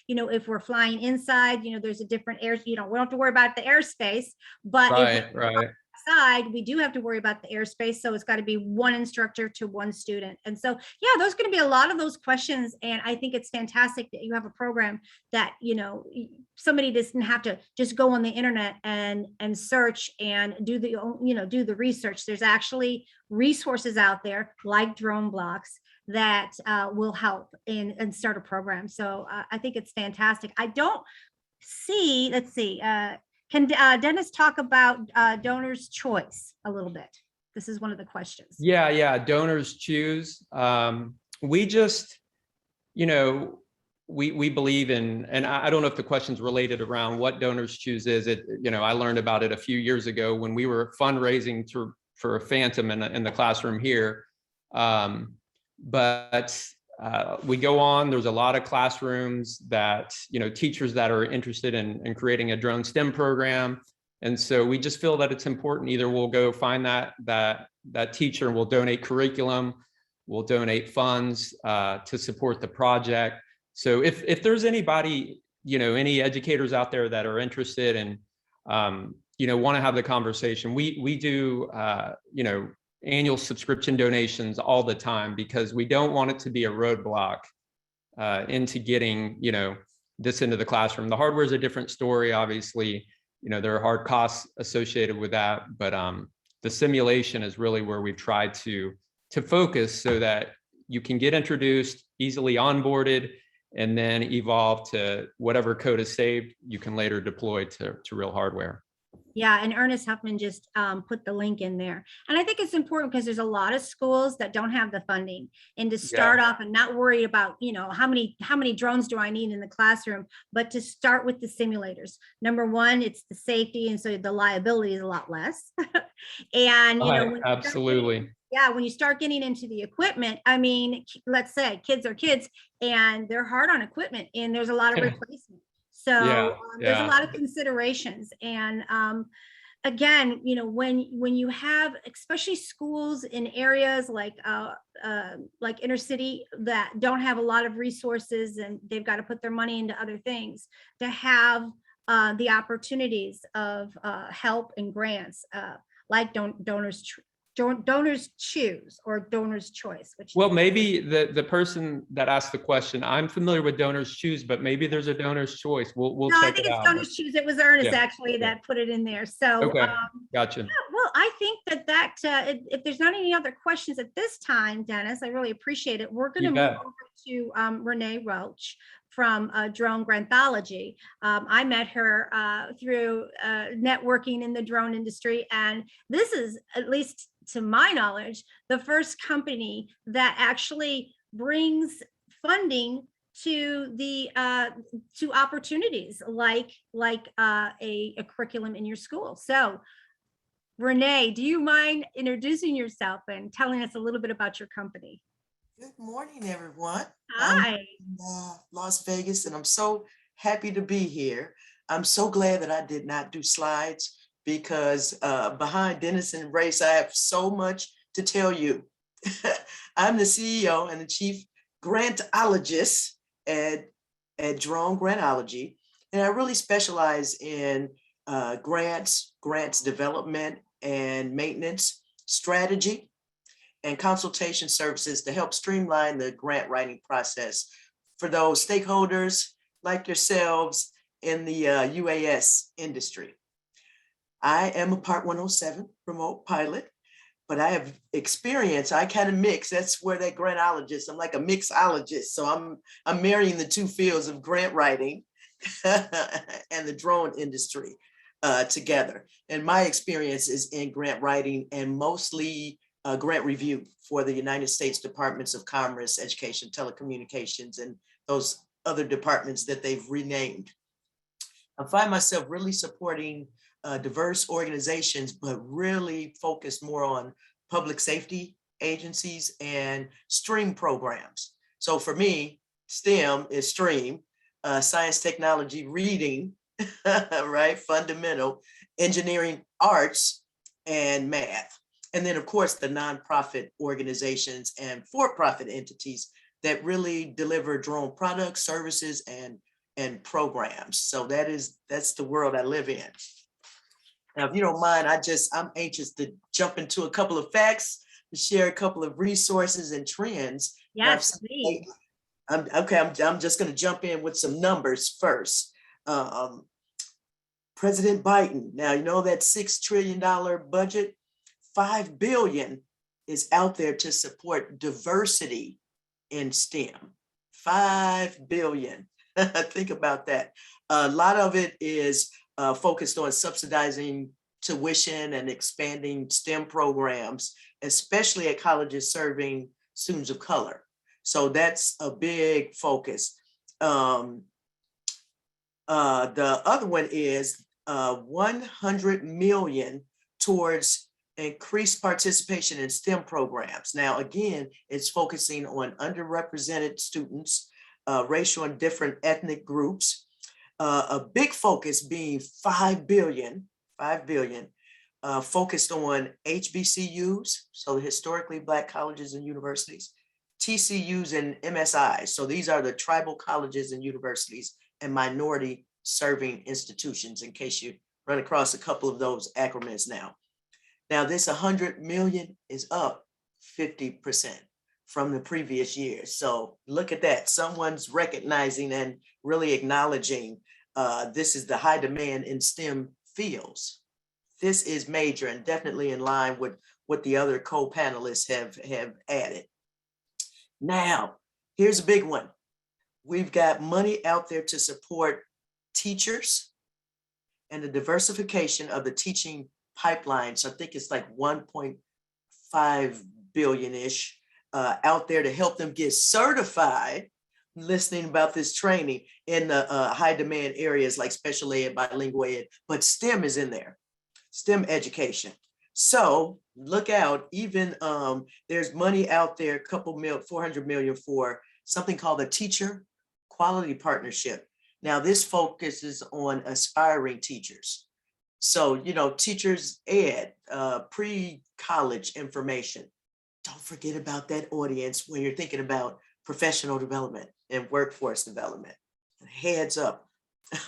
if we're flying inside, there's a different air, we don't have to worry about the airspace, but if we're outside, we do have to worry about the airspace. So it's got to be one instructor to one student. And so, yeah, there's going to be a lot of those questions. And I think it's fantastic that you have a program that, somebody doesn't have to just go on the internet and search and do the research. There's actually resources out there like Drone Blocks that will help and start a program. So I think it's fantastic. I don't see, let's see, can Dennis talk about Donors Choice a little bit? This is one of the questions. Yeah, Donors Choose. We just, we believe in, and I don't know if the question's related around what Donors Choose is. I learned about it a few years ago when we were fundraising for a Phantom in the classroom here. But we go on, there's a lot of classrooms that, teachers that are interested in creating a drone STEM program. And so we just feel that it's important. Either we'll go find that teacher and we'll donate curriculum, we'll donate funds to support the project. So if there's anybody, any educators out there that are interested and, want to have the conversation, we do, annual subscription donations all the time, because we don't want it to be a roadblock into getting, this into the classroom. The hardware is a different story, obviously. There are hard costs associated with that, but the simulation is really where we've tried to focus so that you can get introduced, easily onboarded, and then evolve to whatever code is saved, you can later deploy to real hardware. Yeah, and Ernest Huffman just put the link in there. And I think it's important because there's a lot of schools that don't have the funding, and to start off and not worry about, how many drones do I need in the classroom, but to start with the simulators. Number one, it's the safety, and so the liability is a lot less. And absolutely. When you start getting into the equipment, I mean, let's say kids are kids and they're hard on equipment, and there's a lot of replacement. So there's a lot of considerations. And again, when you have, especially schools in areas like inner city that don't have a lot of resources, and they've got to put their money into other things, to have the opportunities of help and grants like Donors Choose or Donors Choice. Well, maybe the person that asked the question, I'm familiar with Donors Choose, but maybe there's a Donors Choice. We'll check it out. I think it's Donors Choose. It was Ernest actually that put it in there. So okay, gotcha. Well, Well, I think if there's not any other questions at this time, Dennis, I really appreciate it. We're going to You move bet. over to Renee Roach from Drone Granthology. I met her through networking in the drone industry, and this is, at least to my knowledge, the first company that actually brings funding to the to opportunities like a curriculum in your school. So Renee, do you mind introducing yourself and telling us a little bit about your company? Good morning, everyone. I'm Hi. in Las Vegas, and I'm so happy to be here. I'm so glad that I did not do slides because behind Dennis and Race, I have so much to tell you. I'm the CEO and the chief grantologist at Drone Grantology, and I really specialize in grants development and maintenance strategy and consultation services to help streamline the grant writing process for those stakeholders like yourselves in the UAS industry. I am a Part 107 remote pilot, but I have experience. I kind of mix. That's where that grantologist, I'm like a mixologist. So I'm marrying the two fields of grant writing and the drone industry together. And my experience is in grant writing and mostly grant review for the United States Departments of Commerce, Education, Telecommunications, and those other departments that they've renamed. I find myself really supporting diverse organizations, but really focused more on public safety agencies and STREAM programs. So for me, STEM is STREAM, science, technology, reading, right? Fundamental, engineering, arts, and math. And then of course, the nonprofit organizations and for-profit entities that really deliver drone products, services, and programs. So that's the world I live in. Now, if you don't mind, I'm anxious to jump into a couple of facts, to share a couple of resources and trends. Yes, please. I'm just going to jump in with some numbers first. President Biden, now you know that $6 trillion budget, $5 billion is out there to support diversity in STEM. $5 billion. Think about that. A lot of it is focused on subsidizing tuition and expanding STEM programs, especially at colleges serving students of color. So that's a big focus. The other one is 100 million towards increased participation in STEM programs. Now, again, it's focusing on underrepresented students, racial and different ethnic groups. A big focus being $5 billion focused on HBCUs, so historically Black colleges and universities, TCUs and MSIs. So these are the tribal colleges and universities and minority serving institutions, in case you run across a couple of those acronyms now. Now this 100 million is up 50% from the previous year. So look at that. Someone's recognizing and really acknowledging this is the high demand in STEM fields. This is major and definitely in line with what the other co-panelists have added. Now, here's a big one. We've got money out there to support teachers and the diversification of the teaching pipeline. So I think it's like 1.5 billion-ish out there to help them get certified, listening about this training in the high demand areas like special ed, bilingual ed, but STEM is in there, STEM education. So look out, even there's money out there, 400 million for something called the Teacher Quality Partnership. Now this focuses on aspiring teachers. So, teachers ed, pre-college information. Don't forget about that audience when you're thinking about professional development and workforce development. Heads up.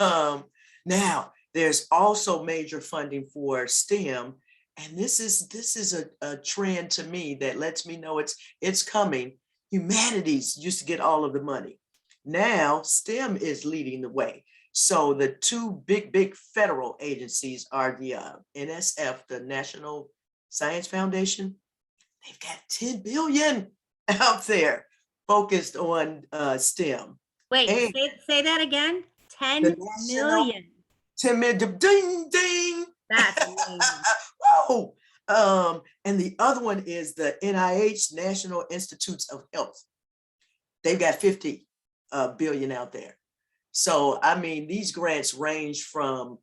Now, there's also major funding for STEM. And this is a trend to me that lets me know it's coming. Humanities used to get all of the money. Now STEM is leading the way. So the two big federal agencies are the NSF, the National Science Foundation. They've got 10 billion out there focused on STEM. Wait, And say that again. the 10 national million. 10 million, ding, ding. That's amazing. Whoa. And the other one is the NIH, National Institutes of Health. They've got 50 billion out there. So, I mean, these grants range from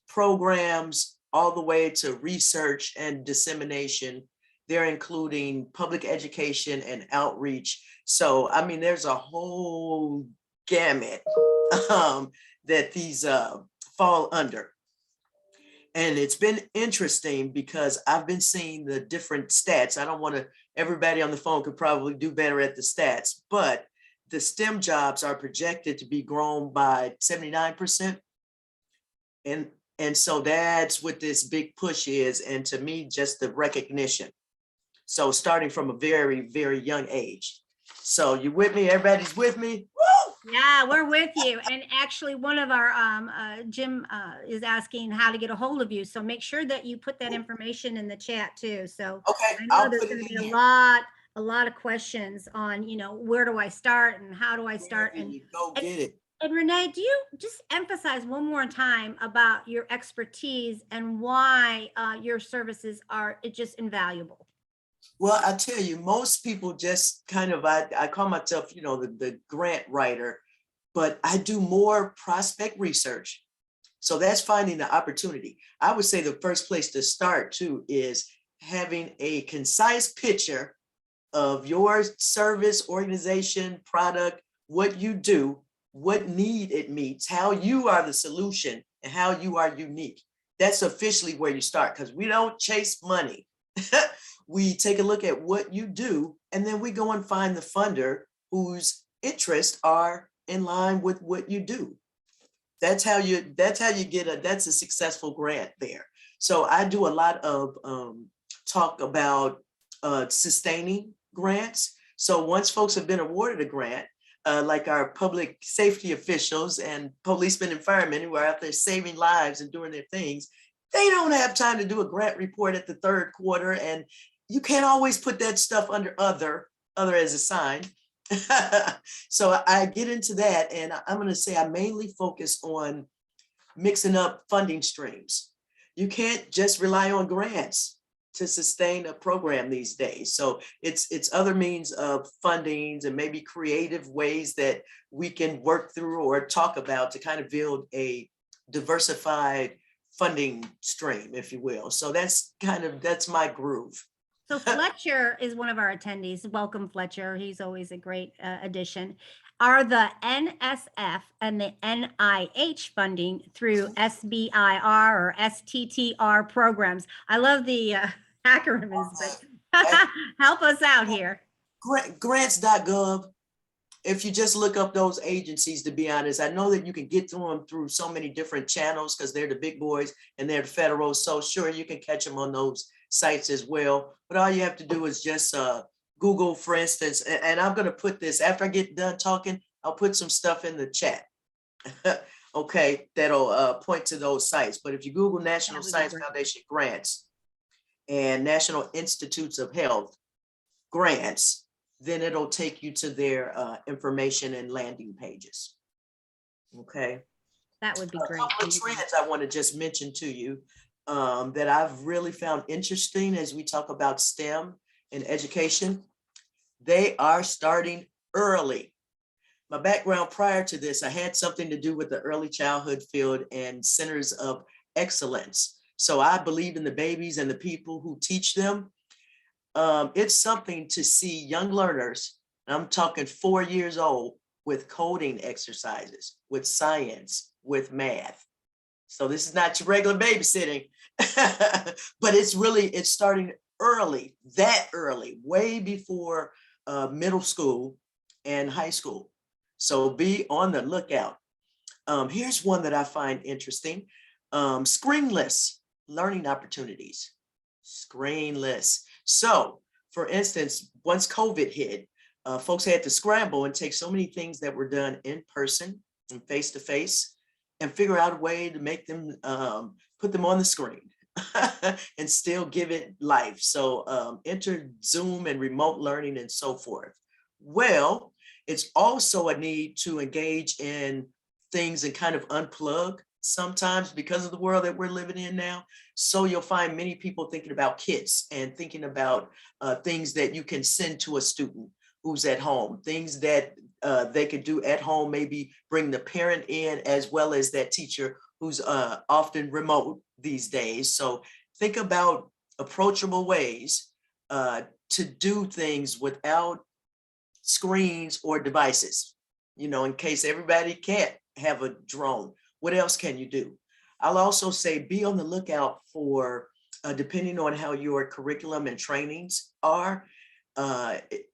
programs all the way to research and dissemination. They're including public education and outreach. So, I mean, there's a whole gamut that these fall under. And it's been interesting because I've been seeing the different stats. I don't want to, everybody on the phone could probably do better at the stats, but the STEM jobs are projected to be grown by 79%. And so that's what this big push is. And to me, just the recognition. So starting from a very, very young age. So you with me? Everybody's with me? Woo! Yeah, we're with you. And actually, one of our Jim is asking how to get a hold of you. So make sure that you put that information in the chat too. So Okay, I know I'll there's put going it to in be here. a lot of questions on, where do I start and how do I start? Wherever And you go get it. And Renee, do you just emphasize one more time about your expertise and why your services are just invaluable? Well, I tell you, most people just kind of, I call myself, the grant writer, but I do more prospect research. So that's finding the opportunity. I would say the first place to start too is having a concise picture of your service, organization, product, what you do, what need it meets, how you are the solution, and how you are unique. That's officially where you start, because we don't chase money. We take a look at what you do, and then we go and find the funder whose interests are in line with what you do. That's how you get that's a successful grant there. So I do a lot of talk about sustaining grants. So once folks have been awarded a grant, like our public safety officials and policemen and firemen who are out there saving lives and doing their things, they don't have time to do a grant report at the third quarter. And you can't always put that stuff under other as assigned. So I get into that, and I'm going to say I mainly focus on mixing up funding streams. You can't just rely on grants to sustain a program these days. So it's other means of fundings and maybe creative ways that we can work through or talk about to kind of build a diversified funding stream, if you will. So that's my groove. So Fletcher is one of our attendees. Welcome, Fletcher. He's always a great addition. Are the NSF and the NIH funding through SBIR or STTR programs? I love the acronyms, but help us out here. Grants.gov. If you just look up those agencies, to be honest, I know that you can get to them through so many different channels because they're the big boys and they're the federal. So sure, you can catch them on those sites as well. But all you have to do is just Google, for instance, and I'm going to put this, after I get done talking, I'll put some stuff in the chat. Okay, that'll point to those sites. But if you Google National Science Foundation grants and National Institutes of Health grants, then it'll take you to their information and landing pages. Okay. That would be great. A couple of trends I want to just mention to you that I've really found interesting as we talk about STEM and education. They are starting early. My background prior to this, I had something to do with the early childhood field and centers of excellence. So I believe in the babies and the people who teach them. It's something to see young learners, I'm talking 4 years old, with coding exercises, with science, with math. So this is not your regular babysitting, but it's starting early, that early, way before middle school and high school. So be on the lookout. Here's one that I find interesting. Screenless learning opportunities. Screenless. So for instance, once COVID hit, folks had to scramble and take so many things that were done in person and face-to-face and figure out a way to make them, put them on the screen and still give it life. So enter Zoom and remote learning and so forth. Well, it's also a need to engage in things and kind of unplug sometimes because of the world that we're living in now. So you'll find many people thinking about kits and thinking about things that you can send to a student who's at home, things that they could do at home, maybe bring the parent in as well as that teacher who's often remote these days. So think about approachable ways to do things without screens or devices. You know, in case everybody can't have a drone, what else can you do? I'll also say be on the lookout for, depending on how your curriculum and trainings are,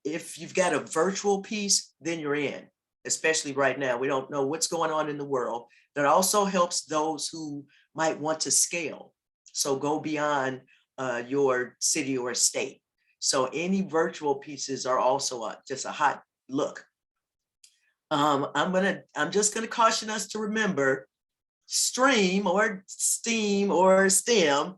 if you've got a virtual piece, then you're in, especially right now. We don't know what's going on in the world. That also helps those who might want to scale. So go beyond your city or state. So any virtual pieces are also just a hot look. I'm just gonna caution us to remember stream or STEAM or STEM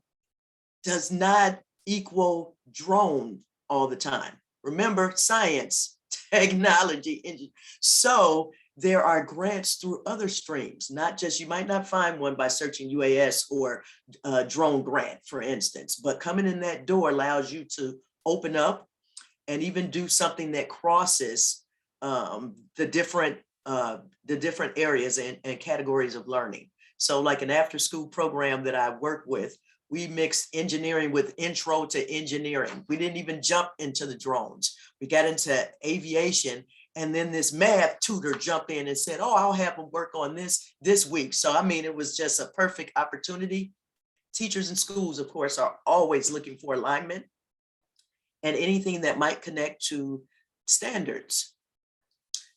does not equal drone all the time. Remember, science, technology, engineering. So there are grants through other streams, not just, you might not find one by searching UAS or drone grant, for instance, but coming in that door allows you to open up and even do something that crosses the different areas and categories of learning. So like an after school program that I work with, we mixed engineering with intro to engineering. We didn't even jump into the drones. We got into aviation, and then this math tutor jumped in and said, oh, I'll have them work on this week. So, I mean, it was just a perfect opportunity. Teachers and schools, of course, are always looking for alignment and anything that might connect to standards.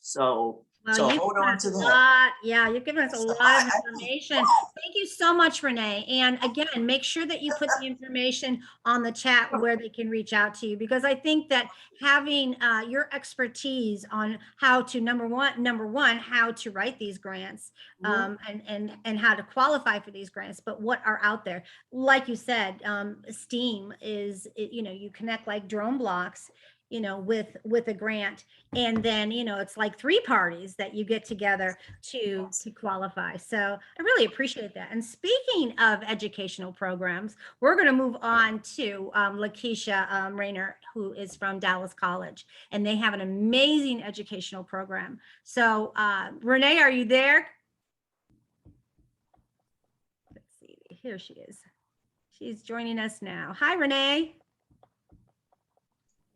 So, Well, you've hold given on us to a that. lot. Yeah, you've given us a lot of information. Thank you so much, Renee. And again, make sure that you put the information on the chat where they can reach out to you, because I think that having your expertise on how to number one, how to write these grants, and how to qualify for these grants, but what are out there. Like you said, STEAM is, you connect like drone blocks, with a grant, and then it's like 3 parties that you get together to qualify. So I really appreciate that. And speaking of educational programs, we're going to move on to Lakeisha Rayner, who is from Dallas College, and they have an amazing educational program. So Renee, are you there? Let's see, here she is. She's joining us now. Hi, Renee.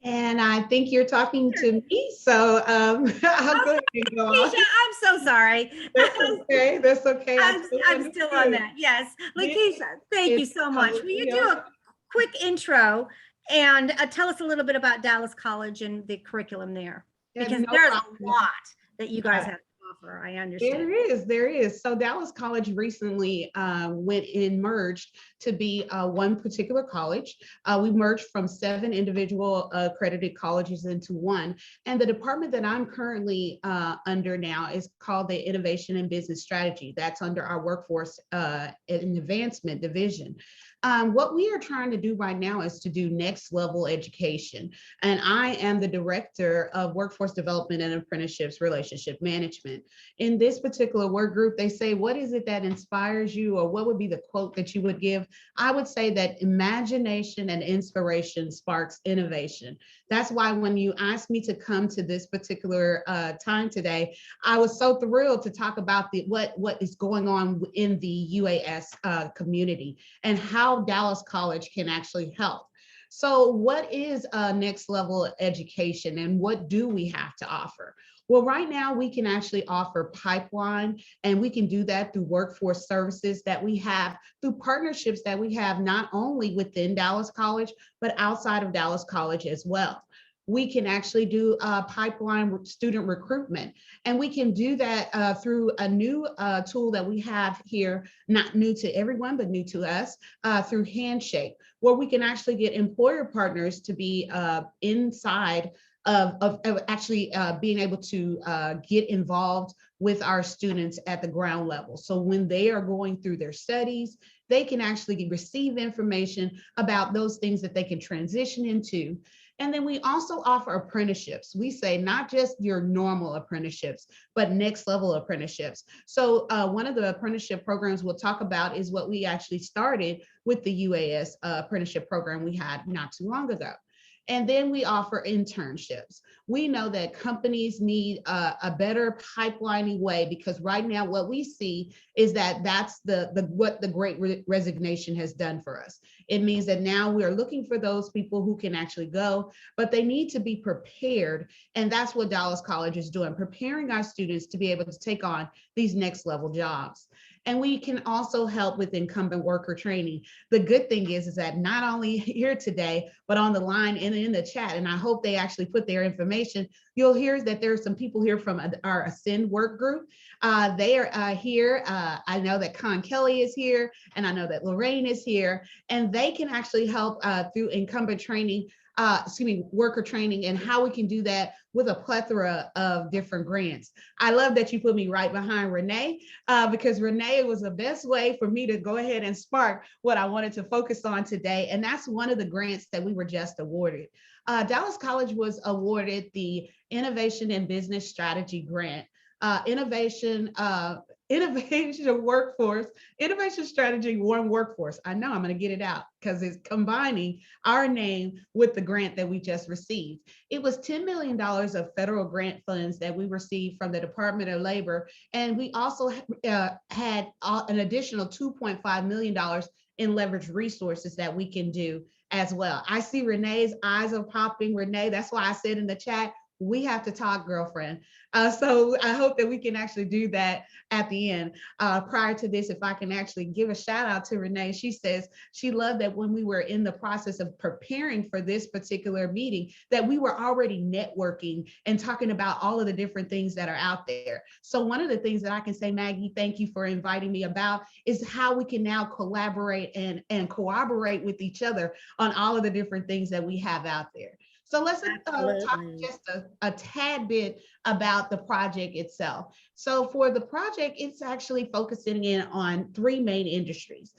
And I think you're talking to me, so I'll go ahead and go on. Lakeisha, I'm so sorry. That's okay. That's okay. I'm still on that. Yes. Lakeisha, thank you so much. Will you do a quick intro and tell us a little bit about Dallas College and the curriculum there? Because there's a lot that you guys have to offer. I understand. There is. So Dallas College recently went and merged to be one particular college. We merged from 7 individual accredited colleges into one. And the department that I'm currently under now is called the Innovation and Business Strategy. That's under our Workforce and Advancement Division. What we are trying to do right now is to do next level education. And I am the Director of Workforce Development and Apprenticeships Relationship Management. In this particular work group, they say, what is it that inspires you, or what would be the quote that you would give? I would say that imagination and inspiration sparks innovation. That's why when you asked me to come to this particular time today, I was so thrilled to talk about what is going on in the UAS community and how Dallas College can actually help. So what is next level education, and what do we have to offer? Well, right now we can actually offer pipeline, and we can do that through workforce services that we have, through partnerships that we have not only within Dallas College, but outside of Dallas College as well. We can actually do pipeline student recruitment, and we can do that through a new tool that we have here, not new to everyone, but new to us, through Handshake, where we can actually get employer partners to be inside of actually being able to get involved with our students at the ground level. So when they are going through their studies, they can actually receive information about those things that they can transition into. And then we also offer apprenticeships. We say not just your normal apprenticeships, but next level apprenticeships. So one of the apprenticeship programs we'll talk about is what we actually started with the UAS apprenticeship program we had not too long ago. And then we offer internships. We know that companies need a better pipelining way, because right now what we see is that that's what the Great Resignation has done for us. It means that now we're looking for those people who can actually go, but they need to be prepared. And that's what Dallas College is doing, preparing our students to be able to take on these next level jobs. And we can also help with incumbent worker training. The good thing is that not only here today, but on the line and in the chat, and I hope they actually put their information, you'll hear that there are some people here from our Ascend work group. They are here. I know that Con Kelly is here, and I know that Lorraine is here, and they can actually help through incumbent training, worker training, and how we can do that with a plethora of different grants. I love that you put me right behind Renee, because Renee was the best way for me to go ahead and spark what I wanted to focus on today. And that's one of the grants that we were just awarded. Dallas College was awarded the Innovation and Business Strategy Grant. Innovation Strategy One Workforce. I know I'm going to get it out because it's combining our name with the grant that we just received. It was $10 million of federal grant funds that we received from the Department of Labor. And we also had an additional $2.5 million in leveraged resources that we can do as well. I see Renee's eyes are popping. Renee, that's why I said in the chat, we have to talk, girlfriend. So I hope that we can actually do that at the end. Prior to this, if I can actually give a shout out to Renee, she says she loved that when we were in the process of preparing for this particular meeting, that we were already networking and talking about all of the different things that are out there. So one of the things that I can say, Maggie, thank you for inviting me about, is how we can now collaborate and cooperate with each other on all of the different things that we have out there. So let's talk just a tad bit about the project itself. So for the project, it's actually focusing in on three main industries: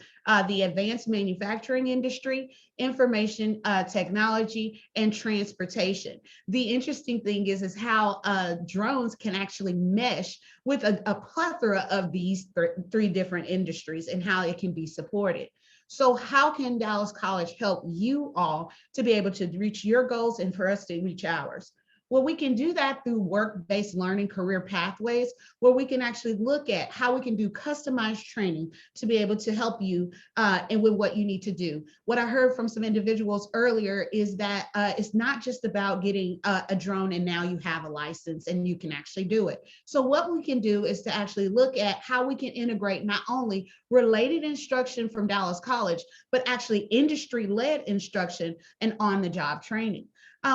the advanced manufacturing industry, information technology, and transportation. The interesting thing is how drones can actually mesh with a plethora of these three different industries and how it can be supported. So how can Dallas College help you all to be able to reach your goals and for us to reach ours? Well, we can do that through work-based learning career pathways, where we can actually look at how we can do customized training to be able to help you and with what you need to do. What I heard from some individuals earlier is that it's not just about getting a drone and now you have a license and you can actually do it. So what we can do is to actually look at how we can integrate not only related instruction from Dallas College, but actually industry-led instruction and on-the-job training.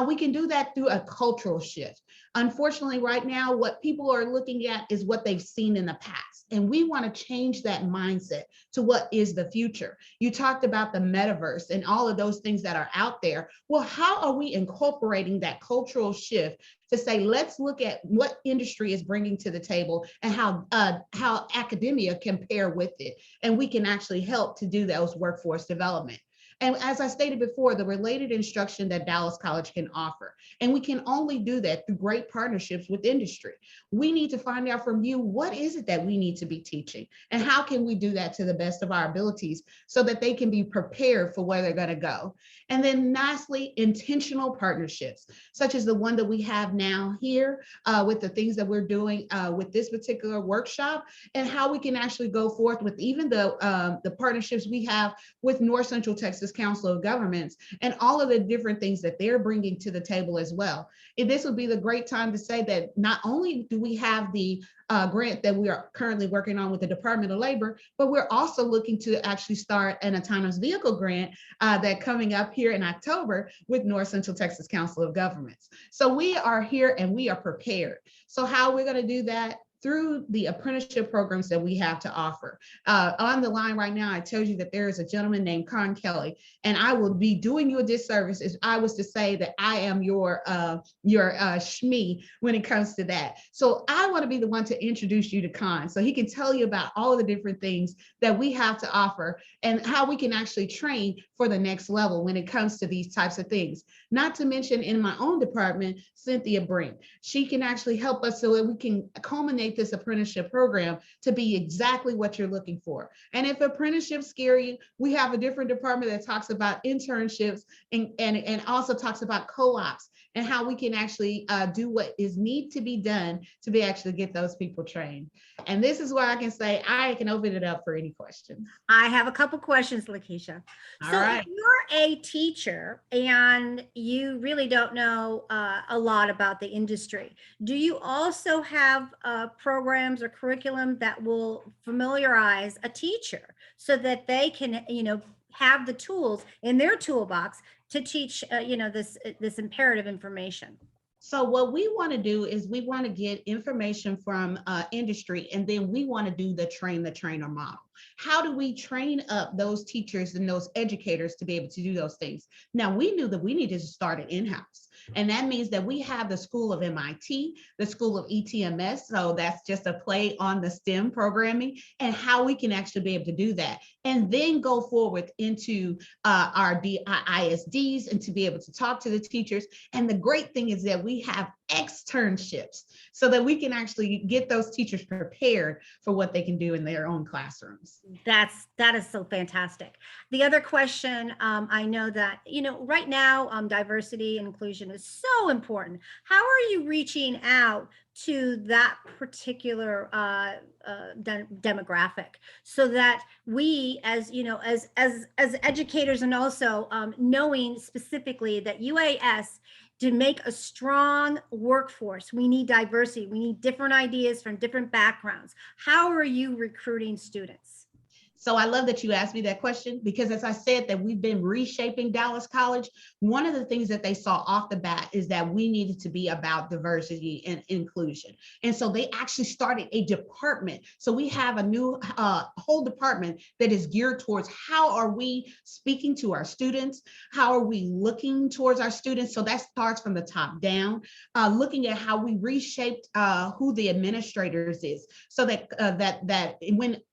We can do that through a cultural shift. Unfortunately, right now, what people are looking at is what they've seen in the past. And we want to change that mindset to what is the future. You talked about the metaverse and all of those things that are out there. Well, how are we incorporating that cultural shift to say, let's look at what industry is bringing to the table and how academia can pair with it. And we can actually help to do those workforce development. And as I stated before, the related instruction that Dallas College can offer. And we can only do that through great partnerships with industry. We need to find out from you, what is it that we need to be teaching? And how can we do that to the best of our abilities so that they can be prepared for where they're going to go? And then lastly, intentional partnerships, such as the one that we have now here with the things that we're doing with this particular workshop, and how we can actually go forth with even the partnerships we have with North Central Texas Council of Governments and all of the different things that they're bringing to the table as well. And this would be the great time to say that not only do we have the grant that we are currently working on with the Department of Labor, but we're also looking to actually start an autonomous vehicle grant that coming up here in October with North Central Texas Council of Governments. So we are here and we are prepared. So how we're going to do that through the apprenticeship programs that we have to offer. On the line right now, I tell you that there is a gentleman named Con Kelly, and I will be doing you a disservice if I was to say that I am your SHME when it comes to that. So I want to be the one to introduce you to Con, so he can tell you about all of the different things that we have to offer and how we can actually train for the next level when it comes to these types of things. Not to mention in my own department, Cynthia Brink. She can actually help us so that we can culminate this apprenticeship program to be exactly what you're looking for. And if apprenticeships scare you, we have a different department that talks about internships and also talks about co-ops and how we can actually do what is need to be done to be actually get those people trained. And this is where I can say I can open it up for any questions. I have a couple questions, Lakeisha. All So right. if you're a teacher and you really don't know a lot about the industry, do you also have programs or curriculum that will familiarize a teacher so that they can, have the tools in their toolbox to teach, this imperative information? So what we want to do is we want to get information from industry, and then we want to do the train the trainer model. How do we train up those teachers and those educators to be able to do those things? Now, we knew that we needed to start it in-house. And that means that we have the School of MIT, the School of ETMS. So that's just a play on the STEM programming and how we can actually be able to do that. And then go forward into our ISDs and to be able to talk to the teachers. And the great thing is that we have externships so that we can actually get those teachers prepared for what they can do in their own classrooms. That is so fantastic. The other question, I know that, right now, diversity and inclusion is so important. How are you reaching out to that particular demographic so that we, as as educators, and also knowing specifically that UAS, to make a strong workforce, we need diversity. We need different ideas from different backgrounds. How are you recruiting students? So I love that you asked me that question, because as I said that we've been reshaping Dallas College, one of the things that they saw off the bat is that we needed to be about diversity and inclusion. And so they actually started a department. So we have a new whole department that is geared towards how are we speaking to our students? How are we looking towards our students? So that starts from the top down, looking at how we reshaped who the administrators is, so that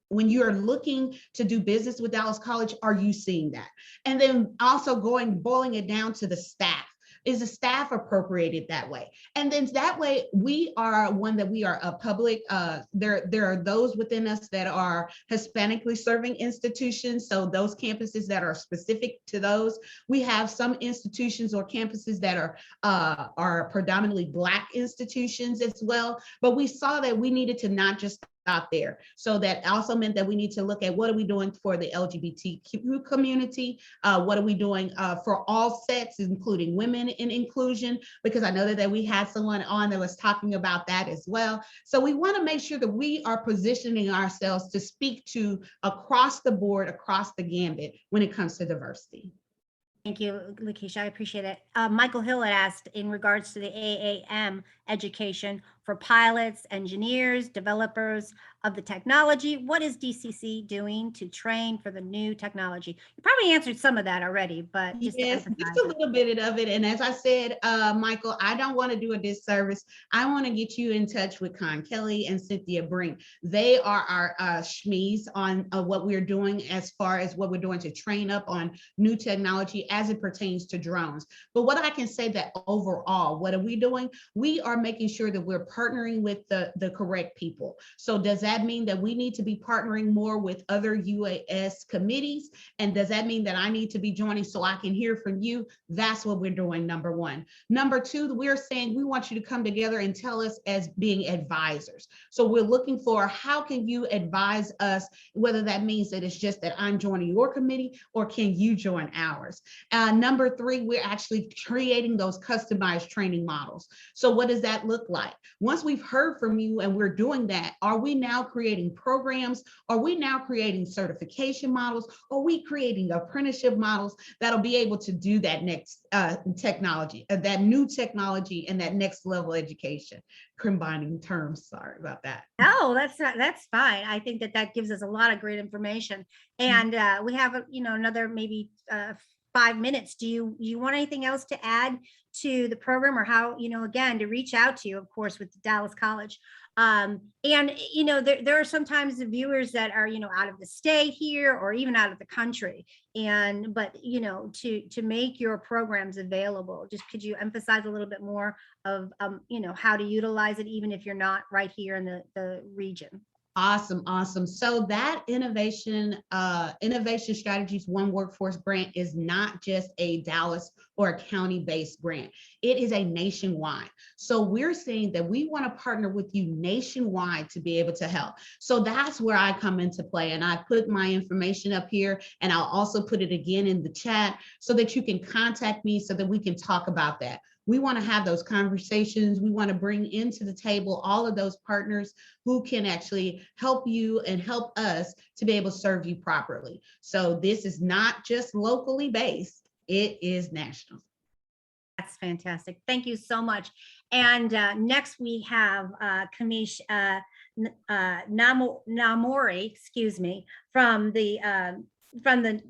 when you're looking to do business with Dallas College, are you seeing that? And then also boiling it down to the staff. Is the staff appropriated that way? And then that way we are a public, there are those within us that are Hispanically serving institutions. So those campuses that are specific to those. We have some institutions or campuses that are predominantly Black institutions as well. But we saw that we needed to not just stop there. So that also meant that we need to look at what are we doing for the LGBTQ community? What are we doing for all sets, including women in inclusion? Because I know that we had someone on that was talking about that as well. So we want to make sure that we are positioning ourselves to speak to across the board, across the gambit when it comes to diversity. Thank you, Lakeisha. I appreciate it. Michael Hill had asked in regards to the AAM education for pilots, engineers, developers of the technology. What is DCC doing to train for the new technology? You probably answered some of that already, but just yes, just a little bit of it. And as I said, Michael, I don't want to do a disservice. I want to get you in touch with Con Kelly and Cynthia Brink. They are our SHMEs on what we're doing as far as what we're doing to train up on new technology as it pertains to drones. But what I can say that overall, what are we doing? We are making sure that we're partnering with the correct people. So does that mean that we need to be partnering more with other UAS committees? And does that mean that I need to be joining so I can hear from you? That's what we're doing, number one. Number two, we're saying we want you to come together and tell us as being advisors. So we're looking for how can you advise us, whether that means that it's just that I'm joining your committee or can you join ours? Number three, we're actually creating those customized training models. So what does that look like? Once we've heard from you and we're doing that, are we now creating programs? Are we now creating certification models? Are we creating apprenticeship models that'll be able to do that next technology, that new technology and that next level education? Combining terms, sorry about that. No, that's fine. I think that gives us a lot of great information. And we have, another maybe 5 minutes. Do you want anything else to add to the program, or how, again, to reach out to you, of course, with Dallas College? And, there are sometimes the viewers that are, out of the state here or even out of the country. But, to make your programs available, just could you emphasize a little bit more of, how to utilize it, even if you're not right here in the region? Awesome. So that innovation strategies One Workforce grant is not just a Dallas or a county-based grant. It is a nationwide. So we're saying that we want to partner with you nationwide to be able to help. So that's where I come into play. And I put my information up here, and I'll also put it again in the chat so that you can contact me so that we can talk about that. We want to have those conversations. We want to bring into the table all of those partners who can actually help you and help us to be able to serve you properly. So this is not just locally based, it is national. That's fantastic. Thank you so much. And next we have Kamish Namori, from the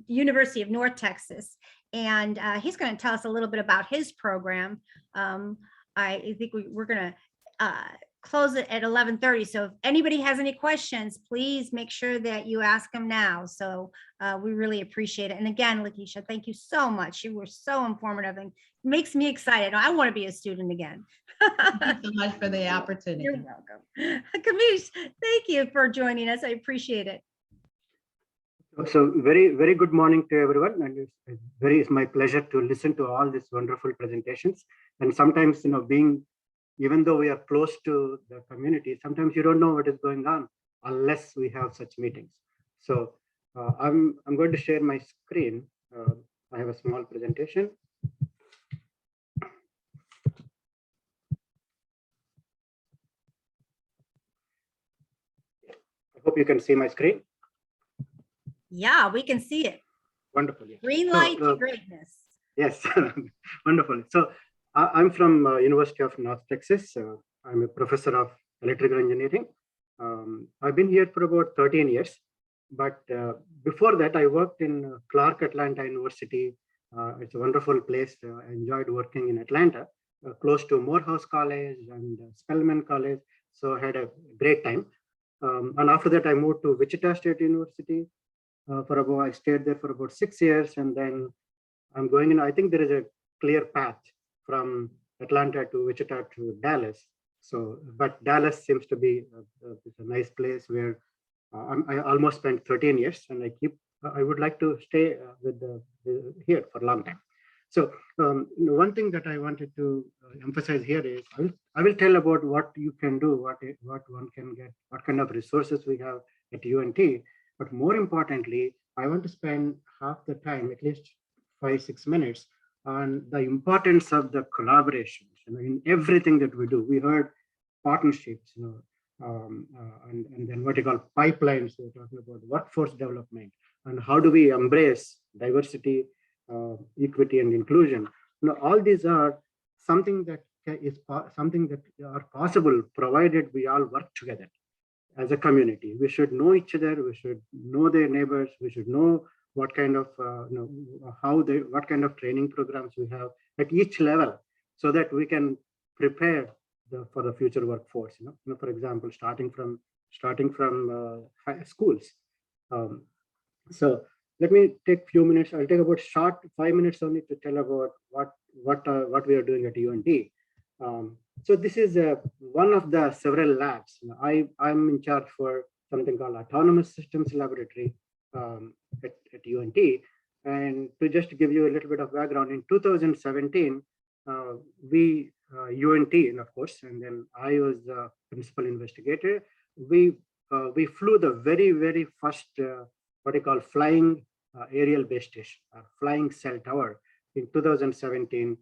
University of North Texas. And he's going to tell us a little bit about his program. I think we're going to close it at 11:30. So if anybody has any questions, please make sure that you ask them now. So we really appreciate it. And again, Lakeisha, thank you so much. You were so informative and makes me excited. I want to be a student again. Thank you so much for the opportunity. You're welcome. Kamish, thank you for joining us. I appreciate it. So very good morning to everyone, and it's my pleasure to listen to all these wonderful presentations. And sometimes, even though we are close to the community, sometimes you don't know what is going on unless we have such meetings. So I'm going to share my screen. I have a small presentation. I hope you can see my screen. Yeah, we can see it. Wonderful. Yeah. Green light to greatness. Yes, wonderful. So I'm from University of North Texas. I'm a professor of electrical engineering. I've been here for about 13 years, but before that I worked in Clark Atlanta University. It's a wonderful place. I enjoyed working in Atlanta, close to Morehouse College and Spelman College. So I had a great time. And after that I moved to Wichita State University. I stayed there for about 6 years, and then I'm going in. I think there is a clear path from Atlanta to Wichita to Dallas. So, but Dallas seems to be a nice place where I almost spent 13 years, and I would like to stay here for a long time. So one thing that I wanted to emphasize here is I will tell about what you can do, what one can get, what kind of resources we have at UNT. But more importantly, I want to spend half the time, at least 5-6 minutes, on the importance of the collaborations. In everything that we do. We heard partnerships, and then what you call pipelines. We're talking about workforce development and how do we embrace diversity, equity, and inclusion. All these are something that are possible provided we all work together. As a community, we should know each other. We should know their neighbors. We should know what kind of what kind of training programs we have at each level, so that we can prepare for the future workforce. For example, starting from high schools. So let me take a few minutes. I'll take about short 5 minutes only to tell about what we are doing at UNT. So this is one of the several labs. I'm in charge for something called Autonomous Systems Laboratory at UNT. And to just give you a little bit of background, in 2017, UNT, and of course, and then I was the principal investigator. We flew the very first what I call flying aerial base station, flying cell tower in 2017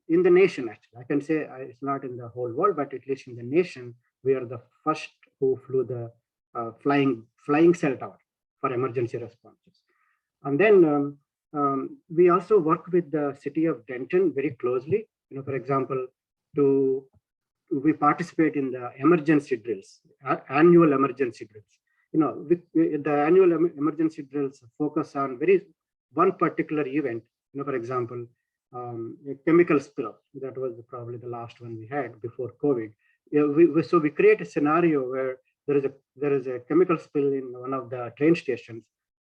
in the nation, actually. I can say it's not in the whole world, but at least in the nation, we are the first who flew the flying cell tower for emergency responses. And then we also work with the city of Denton very closely. For example, we participate in the emergency drills, annual emergency drills. The annual emergency drills focus on one particular event. For example, a chemical spill. That was probably the last one we had before COVID. So we create a scenario where there is a chemical spill in one of the train stations.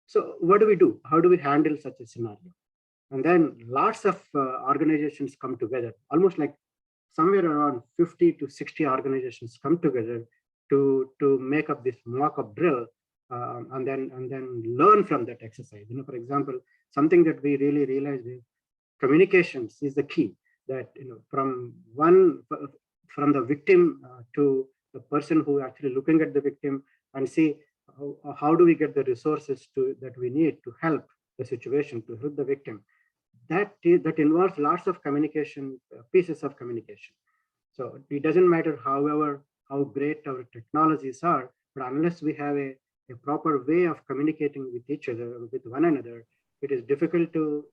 So what do we do? How do we handle such a scenario? And then lots of organizations come together, almost like somewhere around 50 to 60 organizations come together to make up this mock-up drill, and then learn from that exercise. For example, something that we really realized is communications is the key. That from the victim to the person who actually looking at the victim and see how do we get the resources that we need to help the situation, to help the victim. That involves lots of communication, pieces of communication. So it doesn't matter how great our technologies are, but unless we have a proper way of communicating with each other, with one another, it is difficult to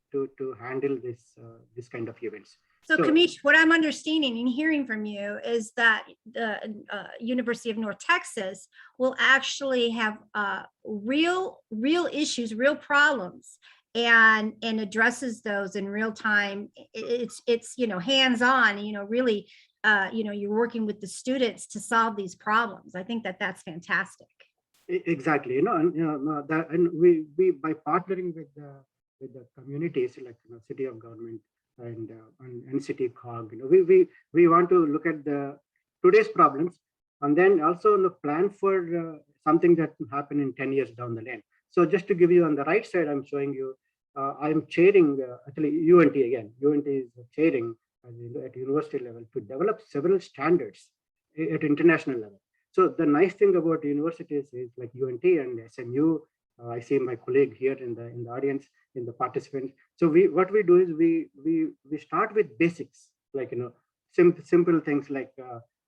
handle this kind of events. So Kamish, what I'm understanding and hearing from you is that the University of North Texas will actually have real issues, real problems, and addresses those in real time. It's hands-on, really, you're working with the students to solve these problems. I think that's fantastic. Exactly, and we by partnering with the communities like city of government and city cog, we want to look at today's problems and then also plan for something that will happen in 10 years down the lane. So just to give you on the right side, I'm showing you, I'm chairing actually UNT again. UNT is chairing at university level to develop several standards at international level. So the nice thing about universities is like UNT and SMU. I see my colleague here in the audience, in the participants. So what we do is we start with basics, like simple things like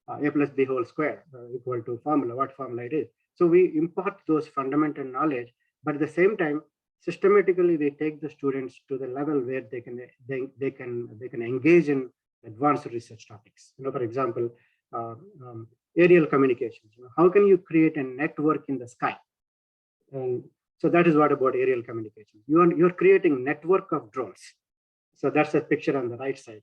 A plus B whole square equal to formula, what formula it is. So we impart those fundamental knowledge, but at the same time, systematically we take the students to the level where they can engage in advanced research topics. For example, aerial communications. How can you create a network in the sky? And so that is what about aerial communication. You're creating network of drones. So that's a picture on the right side.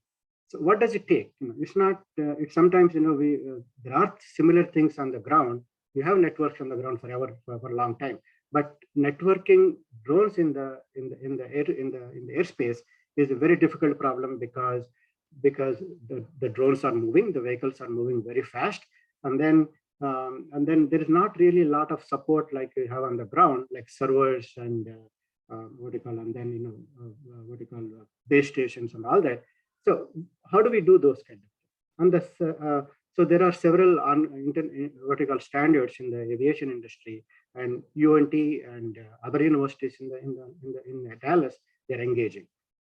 So what does it take? It's not. It's sometimes there are similar things on the ground. You have networks on the ground for a long time. But networking drones in the airspace is a very difficult problem because the drones are moving, the vehicles are moving very fast, and then there is not really a lot of support like you have on the ground, like servers and base stations and all that. So how do we do those kind of things? And so there are several standards in the aviation industry, and UNT and other universities in Dallas, they're engaging.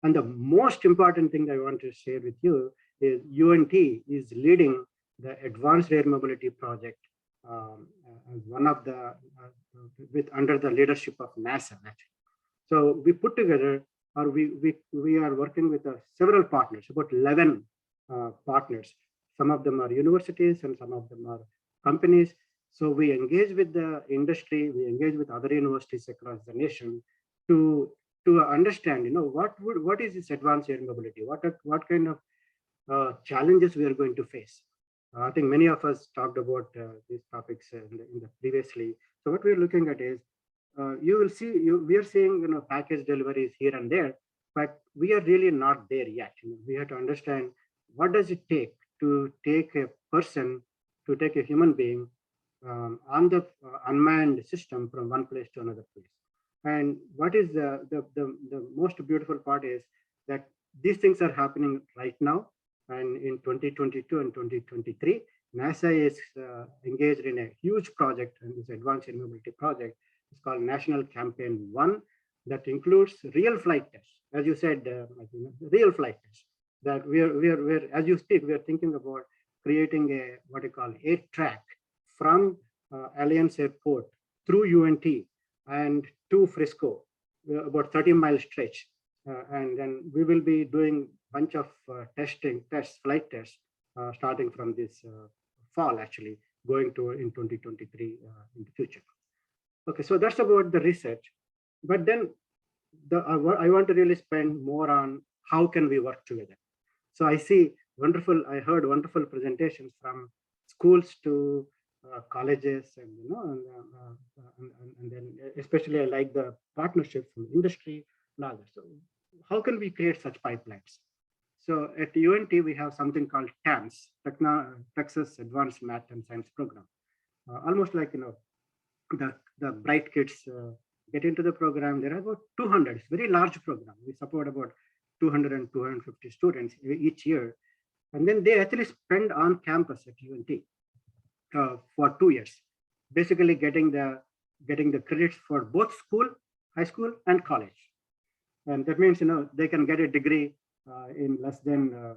And the most important thing I want to share with you is UNT is leading the Advanced Air Mobility Project as one of the under the leadership of NASA. Actually. So we put together, or we are working with several partners, about 11 partners. Some of them are universities and some of them are companies. So we engage with the industry, we engage with other universities across the nation to understand, what is this advanced air mobility? What kind of challenges we are going to face? I think many of us talked about these topics in the previously. So what we're looking at is, you will see, we are seeing package deliveries here and there, but we are really not there yet. We have to understand, what does it take to take a person, to take a human being on the unmanned system from one place to another place. And what is the most beautiful part is that these things are happening right now. And in 2022 and 2023, NASA is engaged in a huge project, and this Advanced Air Mobility Project is called National Campaign 1, that includes real flight tests. As you said, real flight tests. that we're as you speak, we are thinking about creating a what you call a track from Alliance Airport through UNT and to Frisco, about 30-mile stretch. And then we will be doing a bunch of flight tests, starting from this fall, actually, going to in 2023 in the future. Okay, so that's about the research. But then I want to really spend more on how can we work together. So I heard wonderful presentations from schools to colleges, and and then especially I like the partnerships from industry and others. So how can we create such pipelines? So at UNT we have something called TAMS, Texas Advanced Math and Science Program. Almost like the bright kids get into the program. There are about 200. It's a very large program. We support about 200 and 250 students each year. And then they actually spend on campus at UNT for 2 years, basically getting the credits for both school, high school, and college. And that means they can get a degree in less than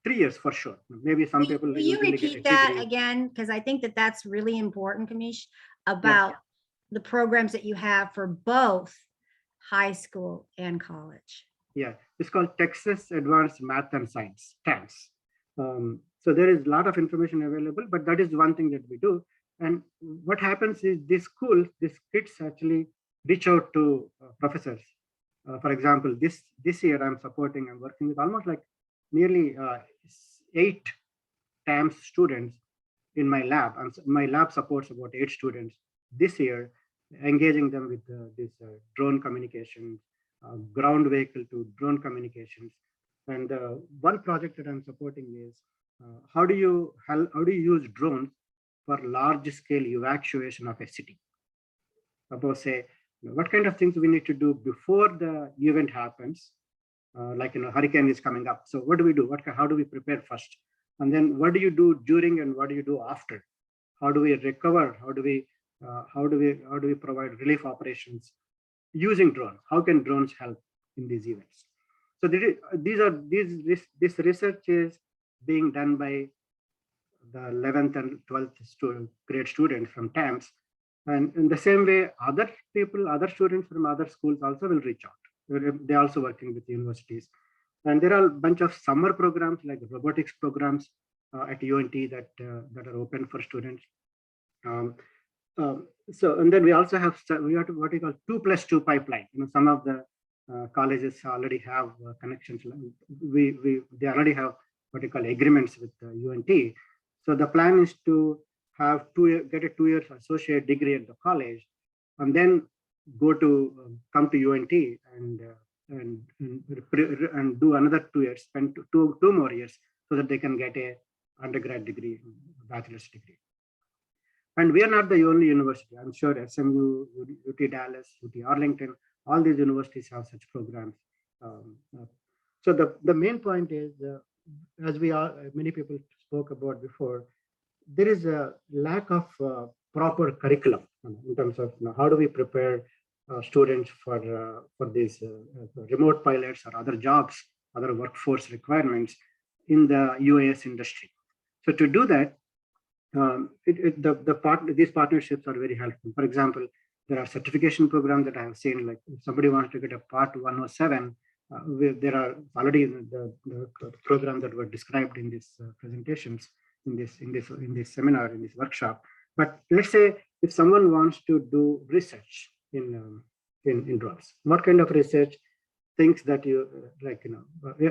3 years for sure. Maybe some people. Will you repeat that again? Because I think that that's really important, Kamish, about the programs that you have for both high school and college. Yeah, it's called Texas Advanced Math and Science, TAMS. So there is a lot of information available, but that is one thing that we do. And what happens is these kids actually reach out to professors. For example, this year I'm working with almost like nearly 8 TAMS students in my lab. And my lab supports about 8 students this year, engaging them with this drone communications, ground vehicle to drone communications. And one project that I'm supporting is how do you use drones for large scale evacuation of a city? Suppose say, what kind of things we need to do before the event happens? Like hurricane is coming up. So what do we do? How do we prepare first? And then what do you do during and what do you do after? How do we recover? How do we provide relief operations using drones? How can drones help in these events? So this research is being done by the 11th and 12th grade students from TAMS. And in the same way, other students from other schools also will reach out. They're also working with universities. And there are a bunch of summer programs like robotics programs at UNT that are open for students. So, and then we also have what we call 2+2 pipeline. Some of the colleges already have connections. They already have what we call agreements with UNT. So the plan is to get a 2 years associate degree at the college, and then come to UNT and do another 2 years, spend two more years, so that they can get a undergrad degree, bachelor's degree. And we are not the only university. I'm sure SMU, UT Dallas, UT Arlington, all these universities have such programs. So the main point is, as many people spoke about before, there is a lack of proper curriculum in terms of how do we prepare students for these remote pilots or other jobs, other workforce requirements in the UAS industry. So to do that, these partnerships are very helpful. For example, there are certification programs that I have seen, like if somebody wants to get a Part 107, there are already the programs that were described in these presentations, in this seminar, in this workshop. But let's say if someone wants to do research in drones, what kind of research? Things that you like,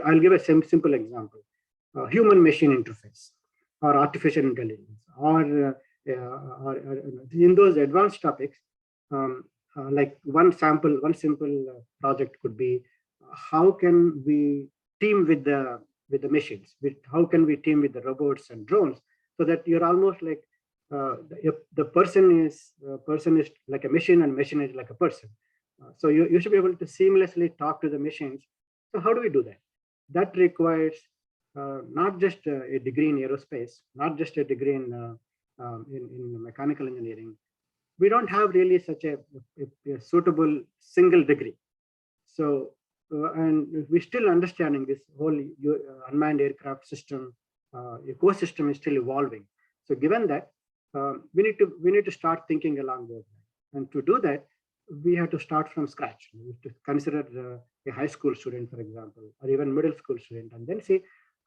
I'll give a simple example: human machine interface, or artificial intelligence, or in those advanced topics. Like one simple project could be, how can we team with the machines? How can we team with the robots and drones, so that you're almost like the person is like a machine and machine is like a person. So you should be able to seamlessly talk to the machines. So how do we do that? That requires not just a degree in aerospace, not just a degree in mechanical engineering. We don't have really such a suitable single degree. So and we're still understanding this whole unmanned aircraft system ecosystem is still evolving. So given that, we need to start thinking along those lines. And to do that, we have to start from scratch. We have to consider a high school student, for example, or even middle school student, and then see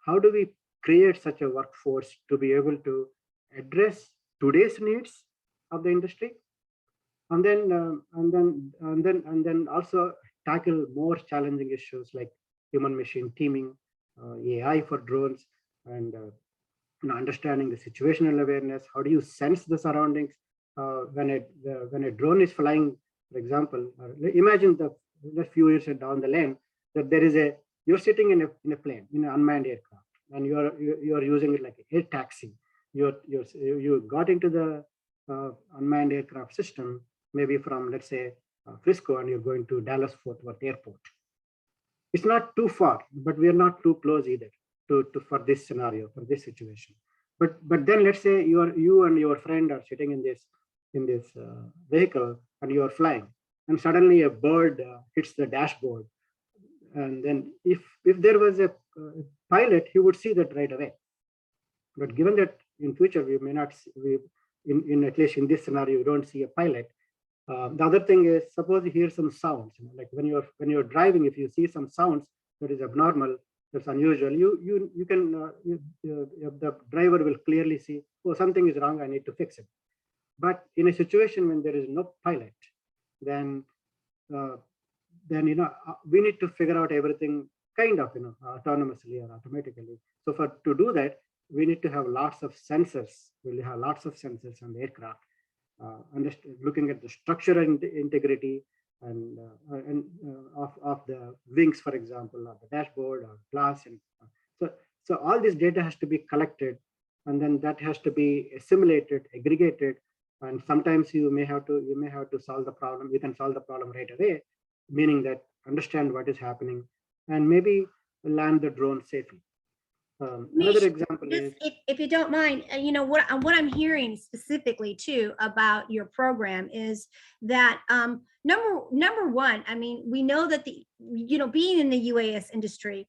how do we create such a workforce to be able to address today's needs of the industry, and then also tackle more challenging issues like human-machine teaming, AI for drones, and understanding the situational awareness. How do you sense the surroundings when a drone is flying, for example? Imagine the few years down the lane that you're sitting in a plane, in an unmanned aircraft, and you're using it like an air taxi. You got into the unmanned aircraft system, maybe from, let's say, Frisco, and you're going to Dallas Fort Worth Airport. It's not too far, but we are not too close either for this scenario, for this situation. But then let's say you and your friend are sitting in this vehicle and you are flying, and suddenly a bird hits the dashboard. And then if there was a pilot, he would see that right away. But given that in future we may not, in at least in this scenario, you don't see a pilot. The other thing is, suppose you hear some sounds, like when you're driving, if you see some sounds that is abnormal, that's unusual, the driver will clearly see, oh, something is wrong, I need to fix it. But in a situation when there is no pilot, then we need to figure out everything kind of autonomously or automatically. So to do that, we need to have lots of sensors. We'll have lots of sensors on the aircraft, looking at the structural integrity and of the wings, for example, or the dashboard or glass, and so all this data has to be collected, and then that has to be assimilated, aggregated, and sometimes you may have to solve the problem. You can solve the problem right away, meaning that understand what is happening and maybe land the drone safely. Another example is, if you don't mind, what I'm hearing specifically too about your program is that number one, I mean, we know that being in the UAS industry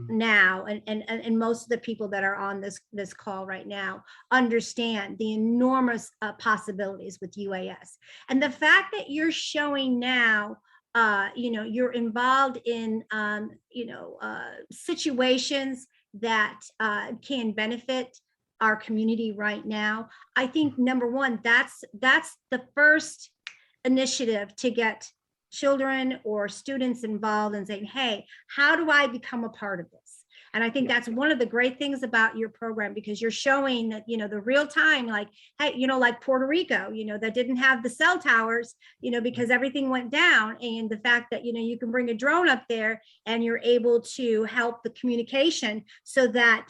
now, and most of the people that are on this call right now understand the enormous possibilities with UAS, and the fact that you're showing now you're involved in situations that can benefit our community right now. I think number one, that's the first initiative to get children or students involved and saying, hey, how do I become a part of this? And I think that's one of the great things about your program, because you're showing that, the real time, like, hey, like Puerto Rico, that didn't have the cell towers, because everything went down. And the fact that, you can bring a drone up there and you're able to help the communication so that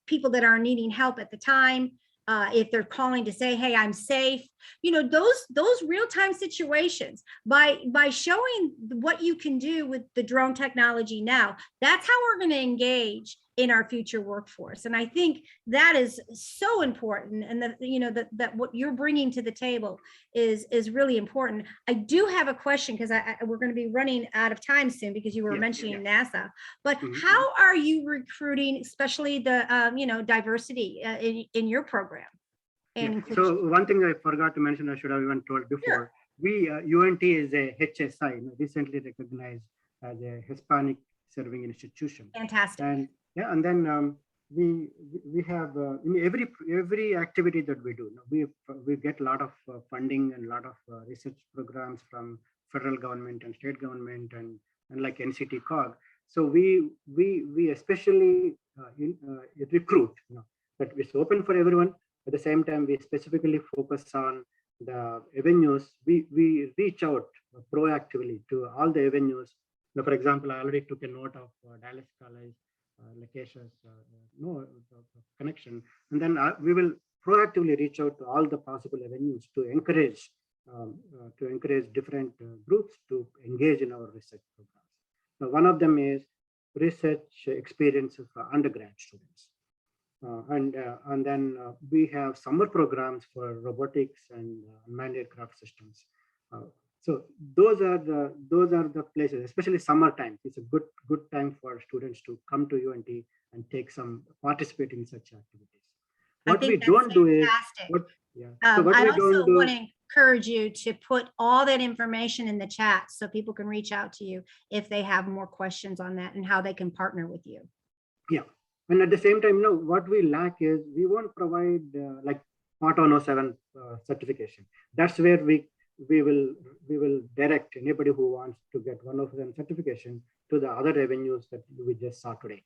people that are needing help at the time, if they're calling to say, hey, I'm safe, those real-time situations, by showing what you can do with the drone technology now, that's how we're going to engage in our future workforce. And I think that is so important, and that what you're bringing to the table is really important. I do have a question, because we're going to be running out of time soon, because you were mentioning NASA, but how are you recruiting, especially the diversity in your program? So one thing I forgot to mention, I should have even told before, UNT is a HSI, recently recognized as a Hispanic serving institution. Fantastic. And then we have in every activity that we do, we get a lot of funding and a lot of research programs from federal government and state government and like NCT COG. So we especially recruit, but it's open for everyone. At the same time, we specifically focus on the avenues. We reach out proactively to all the avenues. For example, I already took a note of Dallas College, locations, connection, and then we will proactively reach out to all the possible avenues to encourage different groups to engage in our research programs. Now, one of them is research experiences for undergrad students. And then we have summer programs for robotics and unmanned aircraft systems. So those are the places, especially summertime. It's a good time for students to come to UNT and participate in such activities. I What we think that's don't do is fantastic. So what I we also don't do. want to encourage you to put all that information in the chat so people can reach out to you if they have more questions on that and how they can partner with you. Yeah, and at the same time, what we lack is we won't provide like Part 107 certification. That's where we will direct anybody who wants to get 107 certification to the other avenues that we just saw today.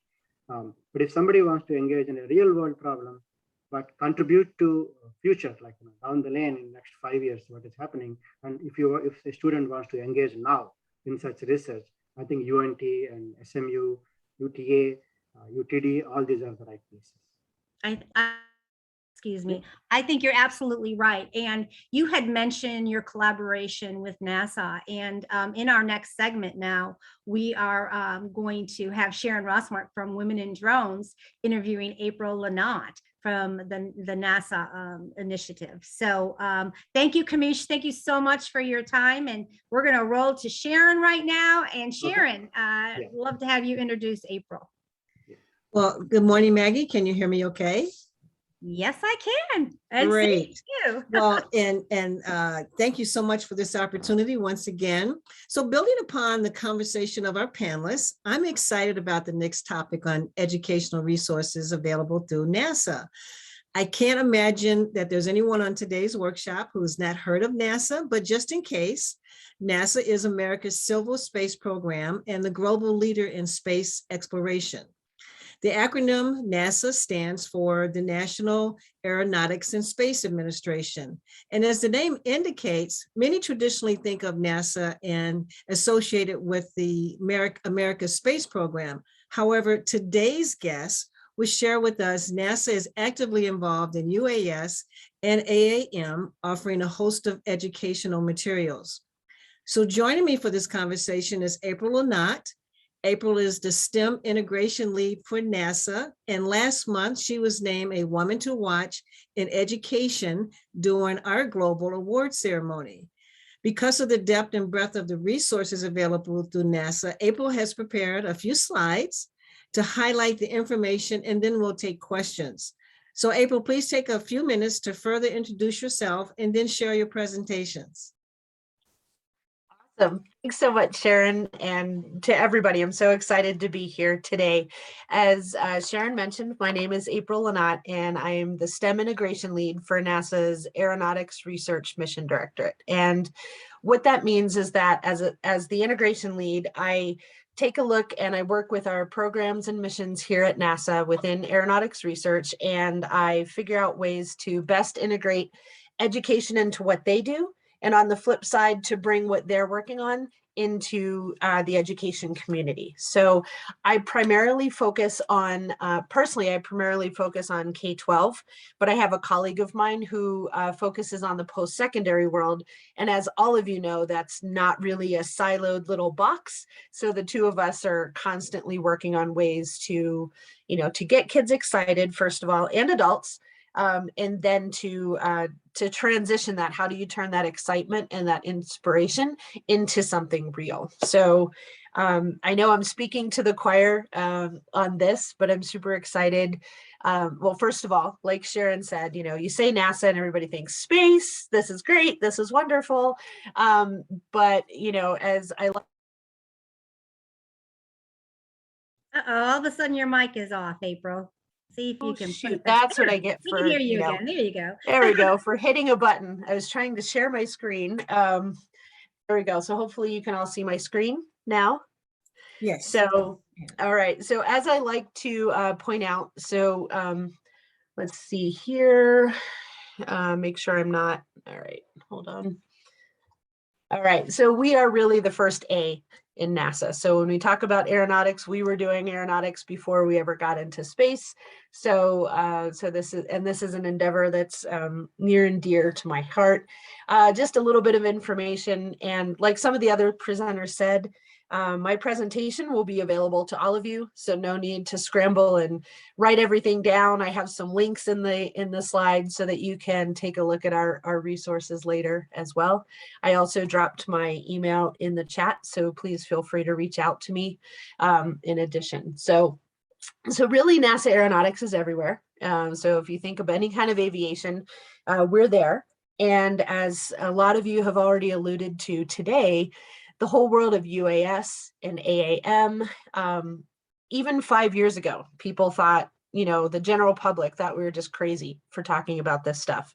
But if somebody wants to engage in a real world problem, but contribute to future, like down the lane in the next 5 years, what is happening, and if a student wants to engage now in such research, I think UNT and SMU, UTA, UTD, all these are the right places. Excuse me. I think you're absolutely right. And you had mentioned your collaboration with NASA. And in our next segment now, we are going to have Sharon Rossmark from Women in Drones interviewing April Lynott from the NASA initiative. So thank you, Kamish. Thank you so much for your time. And we're going to roll to Sharon right now. And Sharon, I'd love to have you introduce April. Well, good morning, Maggie. Can you hear me okay? Yes, I can. And Great. you. Well, and thank you so much for this opportunity once again. So building upon the conversation of our panelists, I'm excited about the next topic on educational resources available through NASA. I can't imagine that there's anyone on today's workshop who's not heard of NASA, but just in case, NASA is America's civil space program and the global leader in space exploration. The acronym NASA stands for the National Aeronautics and Space Administration. And as the name indicates, many traditionally think of NASA and associate it with the America's space program. However, today's guest will share with us NASA is actively involved in UAS and AAM, offering a host of educational materials. So joining me for this conversation is April Lynott. April is the STEM integration lead for NASA. And last month, she was named a woman to watch in education during our global award ceremony. Because of the depth and breadth of the resources available through NASA, April has prepared a few slides to highlight the information, and then we'll take questions. So April, please take a few minutes to further introduce yourself and then share your presentations. Awesome. Thanks so much, Sharon, and to everybody. I'm so excited to be here today. As Sharon mentioned, my name is April Lynott, and I am the STEM integration lead for NASA's Aeronautics Research Mission Directorate. And what that means is that as the integration lead, I take a look and I work with our programs and missions here at NASA within aeronautics research, and I figure out ways to best integrate education into what they do, and on the flip side, to bring what they're working on into the education community. So I primarily focus on, personally, I primarily focus on K-12, but I have a colleague of mine who focuses on the post-secondary world. And as all of you know, that's not really a siloed little box. So the two of us are constantly working on ways to, to get kids excited, first of all, and adults, and then to transition that. How do you turn that excitement and that inspiration into something real? So I know I'm speaking to the choir on this, but I'm super excited. Well, first of all, like Sharon said, you say NASA and everybody thinks space. This is great. This is wonderful. But, as I all of a sudden your mic is off, April. See if you can shoot, that's what I get we for, can hear you again. There you go. There we go, for hitting a button. I was trying to share my screen. There we go. So hopefully you can all see my screen now. Yes. So, all right. So as I like to point out, so let's see here. Make sure I'm not, all right, hold on. All right, so we are really the first A in NASA. So when we talk about aeronautics, we were doing aeronautics before we ever got into space. So this is an endeavor that's near and dear to my heart. Just a little bit of information, and like some of the other presenters said, my presentation will be available to all of you, so no need to scramble and write everything down. I have some links in the slides so that you can take a look at our resources later as well. I also dropped my email in the chat, so please feel free to reach out to me in addition. So really NASA aeronautics is everywhere. So if you think of any kind of aviation, we're there. And as a lot of you have already alluded to today, the whole world of UAS and AAM, even 5 years ago, people thought, the general public thought we were just crazy for talking about this stuff.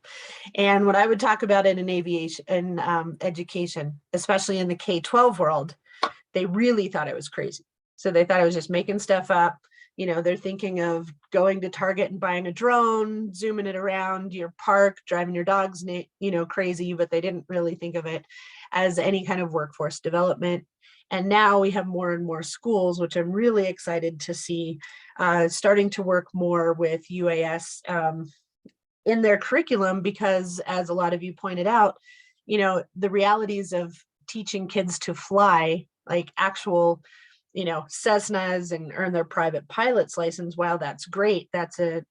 And when I would talk about it in aviation and education, especially in the K-12 world, they really thought it was crazy. So they thought I was just making stuff up. They're thinking of going to Target and buying a drone, zooming it around your park, driving your dogs, crazy, but they didn't really think of it as any kind of workforce development. And now we have more and more schools, which I'm really excited to see, starting to work more with UAS in their curriculum, because as a lot of you pointed out, the realities of teaching kids to fly, like actual Cessnas, and earn their private pilot's license, while that's great, that's a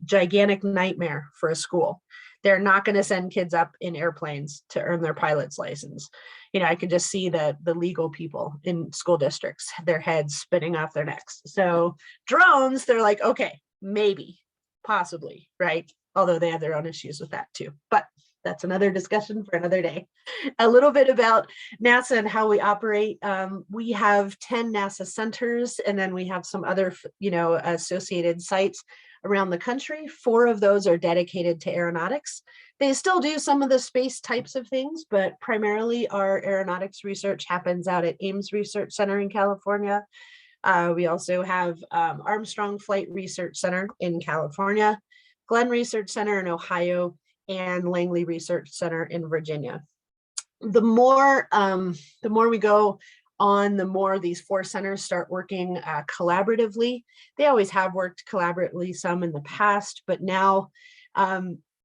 gigantic nightmare for a school. They're not going to send kids up in airplanes to earn their pilot's license. I could just see the legal people in school districts, their heads spinning off their necks. So drones, they're like, okay, maybe, possibly, right? Although they have their own issues with that too. But that's another discussion for another day. A little bit about NASA and how we operate. We have 10 NASA centers, and then we have some other, associated sites around the country. 4 of those are dedicated to aeronautics. They still do some of the space types of things, but primarily our aeronautics research happens out at Ames Research Center in California. We also have Armstrong Flight Research Center in California, Glenn Research Center in Ohio, and Langley Research Center in Virginia. The more we go on, the more these 4 centers start working collaboratively. They always have worked collaboratively some in the past, but now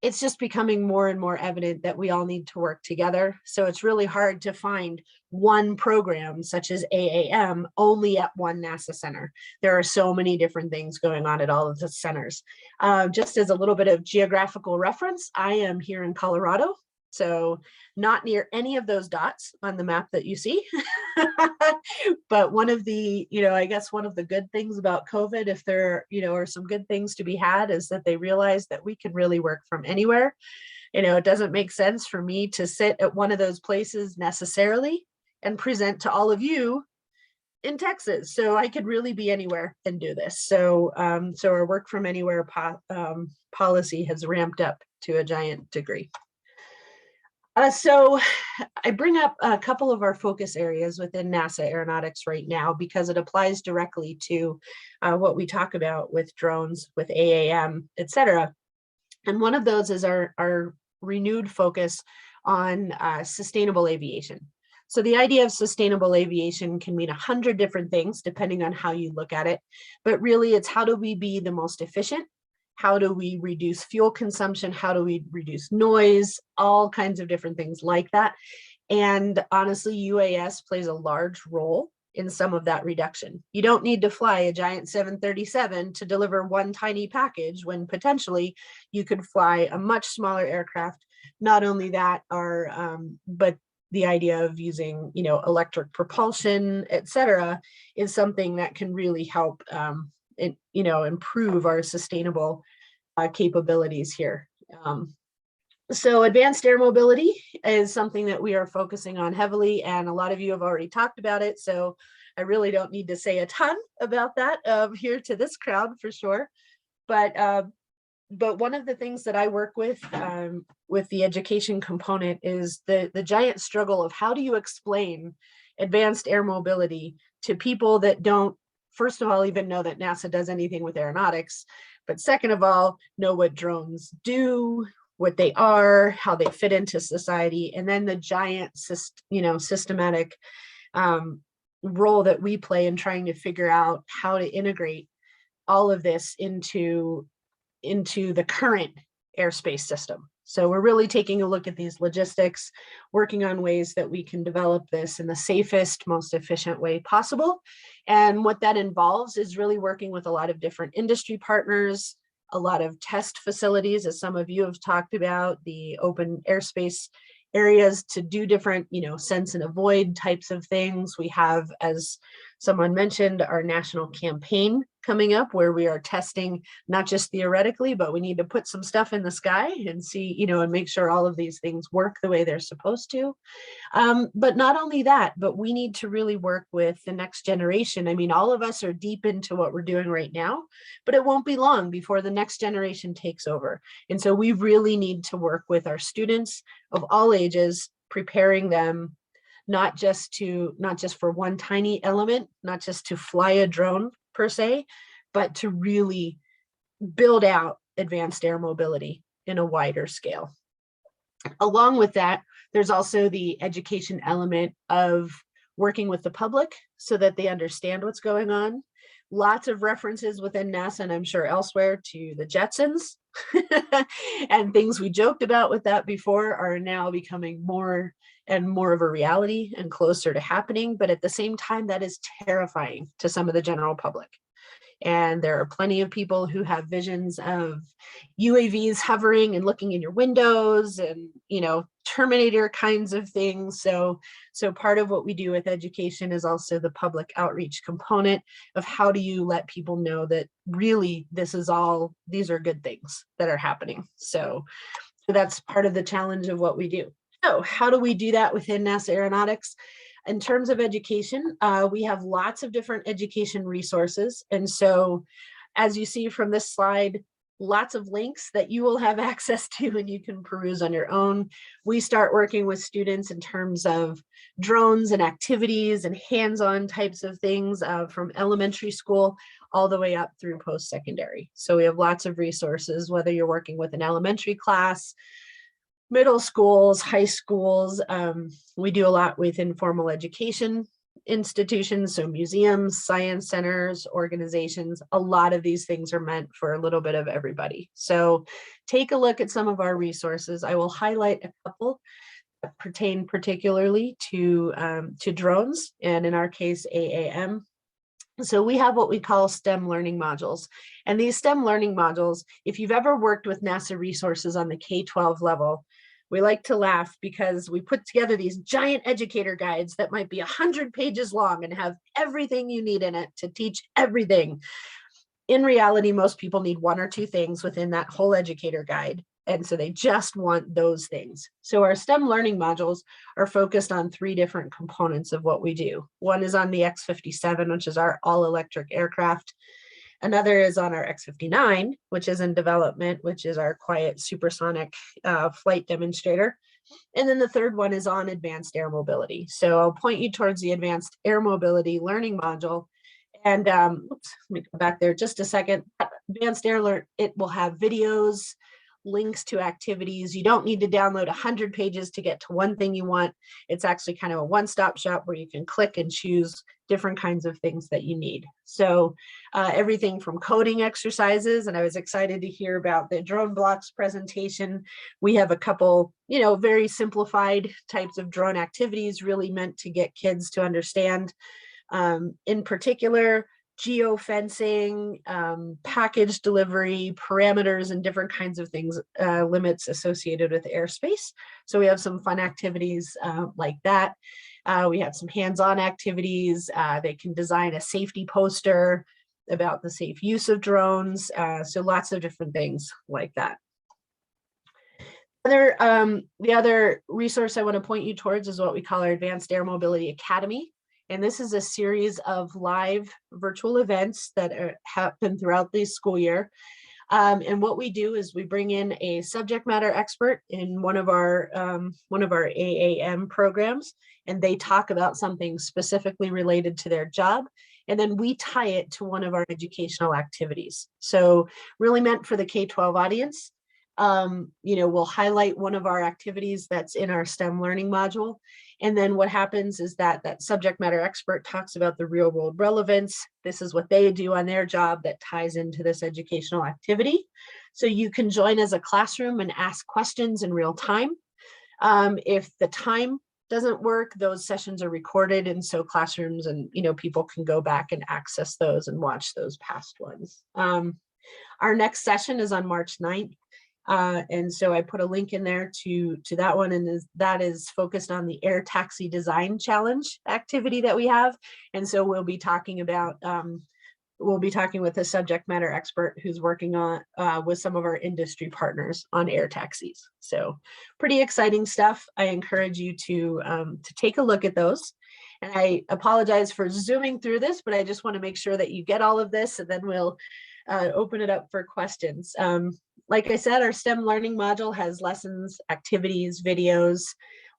it's just becoming more and more evident that we all need to work together. So it's really hard to find one program such as AAM only at one NASA center. There are so many different things going on at all of the centers. Just as a little bit of geographical reference, I am here in Colorado, so not near any of those dots on the map that you see. But one of the, I guess one of the good things about COVID, if there, are some good things to be had, is that they realized that we can really work from anywhere. It doesn't make sense for me to sit at one of those places necessarily and present to all of you in Texas. So I could really be anywhere and do this. So our work from anywhere policy has ramped up to a giant degree. So I bring up a couple of our focus areas within NASA aeronautics right now, because it applies directly to what we talk about with drones, with AAM, et cetera. And one of those is our renewed focus on sustainable aviation. So the idea of sustainable aviation can mean 100 different things depending on how you look at it. But really, it's how do we be the most efficient? How do we reduce fuel consumption? How do we reduce noise? All kinds of different things like that. And honestly, UAS plays a large role in some of that reduction. You don't need to fly a giant 737 to deliver one tiny package, when potentially you could fly a much smaller aircraft. Not only that, but the idea of using, electric propulsion, et cetera, is something that can really help improve our sustainable capabilities here. So advanced air mobility is something that we are focusing on heavily, and a lot of you have already talked about it, so I really don't need to say a ton about that here to this crowd for sure. But one of the things that I work with the education component is the giant struggle of how do you explain advanced air mobility to people that don't, first of all, even know that NASA does anything with aeronautics, but second of all, know what drones do, what they are, how they fit into society, and then the giant, systematic role that we play in trying to figure out how to integrate all of this into the current airspace system. So we're really taking a look at these logistics, working on ways that we can develop this in the safest, most efficient way possible. And what that involves is really working with a lot of different industry partners, a lot of test facilities, as some of you have talked about, the open airspace areas to do different, sense and avoid types of things. We have, as someone mentioned, our national campaign coming up where we are testing, not just theoretically, but we need to put some stuff in the sky and see, and make sure all of these things work the way they're supposed to. But not only that, but we need to really work with the next generation. I mean, all of us are deep into what we're doing right now, but it won't be long before the next generation takes over. And so we really need to work with our students of all ages, preparing them not just for one tiny element, not just to fly a drone per se, but to really build out advanced air mobility in a wider scale. Along with that, there's also the education element of working with the public so that they understand what's going on. Lots of references within NASA, and I'm sure elsewhere, to the Jetsons and things we joked about with that before are now becoming more and more of a reality and closer to happening. But at the same time, that is terrifying to some of the general public. And there are plenty of people who have visions of UAVs hovering and looking in your windows and, Terminator kinds of things. So part of what we do with education is also the public outreach component of how do you let people know that really these are good things that are happening. So that's part of the challenge of what we do. So how do we do that within NASA Aeronautics? In terms of education, we have lots of different education resources. And so as you see from this slide, lots of links that you will have access to and you can peruse on your own. We start working with students in terms of drones and activities and hands-on types of things from elementary school all the way up through post-secondary. So we have lots of resources, whether you're working with an elementary class, middle schools, high schools. We do a lot with informal education institutions, so museums, science centers, organizations. A lot of these things are meant for a little bit of everybody. So take a look at some of our resources. I will highlight a couple that pertain particularly to drones, and in our case, AAM. So we have what we call STEM learning modules. And these STEM learning modules, if you've ever worked with NASA resources on the K-12 level, we like to laugh because we put together these giant educator guides that might be 100 pages long and have everything you need in it to teach everything. In reality, most people need one or two things within that whole educator guide. And so they just want those things. So our STEM learning modules are focused on three different components of what we do. One is on the X-57, which is our all-electric aircraft. Another is on our X-59, which is in development, which is our quiet supersonic flight demonstrator. And then the third one is on advanced air mobility. So I'll point you towards the advanced air mobility learning module. And oops, let me go back there just a second. Advanced air, it will have videos, links to activities. You don't need to download 100 pages to get to one thing you want. It's actually kind of a one-stop shop where you can click and choose different kinds of things that you need. So everything from coding exercises, and I was excited to hear about the drone blocks presentation. We have a couple, very simplified types of drone activities really meant to get kids to understand, in particular, geofencing, package delivery, parameters, and different kinds of things, limits associated with airspace. So we have some fun activities like that. We have some hands-on activities. They can design a safety poster about the safe use of drones. So lots of different things like that. The other resource I want to point you towards is what we call our Advanced Air Mobility Academy. And this is a series of live virtual events that happen throughout the school year. And what we do is we bring in a subject matter expert in one of our AAM programs, and they talk about something specifically related to their job. And then we tie it to one of our educational activities. So really meant for the K-12 audience. We'll highlight one of our activities that's in our STEM learning module. And then what happens is that subject matter expert talks about the real world relevance. This is what they do on their job that ties into this educational activity. So you can join as a classroom and ask questions in real time. If the time doesn't work, those sessions are recorded. And so classrooms and, people can go back and access those and watch those past ones. Our next session is on March 9th. And so I put a link in there to that one, and that is focused on the air taxi design challenge activity that we have. And so we'll be talking about, with a subject matter expert who's working on with some of our industry partners on air taxis. So pretty exciting stuff. I encourage you to take a look at those. And I apologize for zooming through this, but I just want to make sure that you get all of this, and then we'll open it up for questions. Like I said, our STEM learning module has lessons, activities, videos.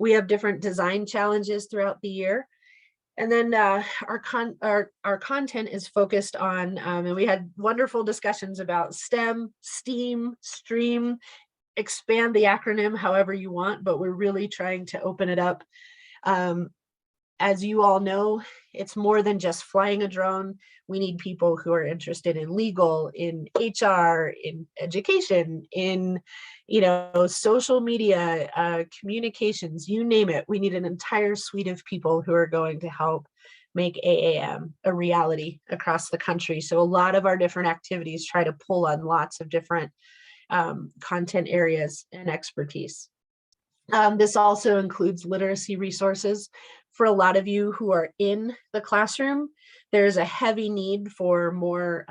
We have different design challenges throughout the year. And then our content is focused on, and we had wonderful discussions about STEM, STEAM, STREAM, expand the acronym however you want, but we're really trying to open it up. As you all know, it's more than just flying a drone. We need people who are interested in legal, in HR, in education, in social media, communications, you name it. We need an entire suite of people who are going to help make AAM a reality across the country. So a lot of our different activities try to pull on lots of different content areas and expertise. This also includes literacy resources. For a lot of you who are in the classroom, there's a heavy need for more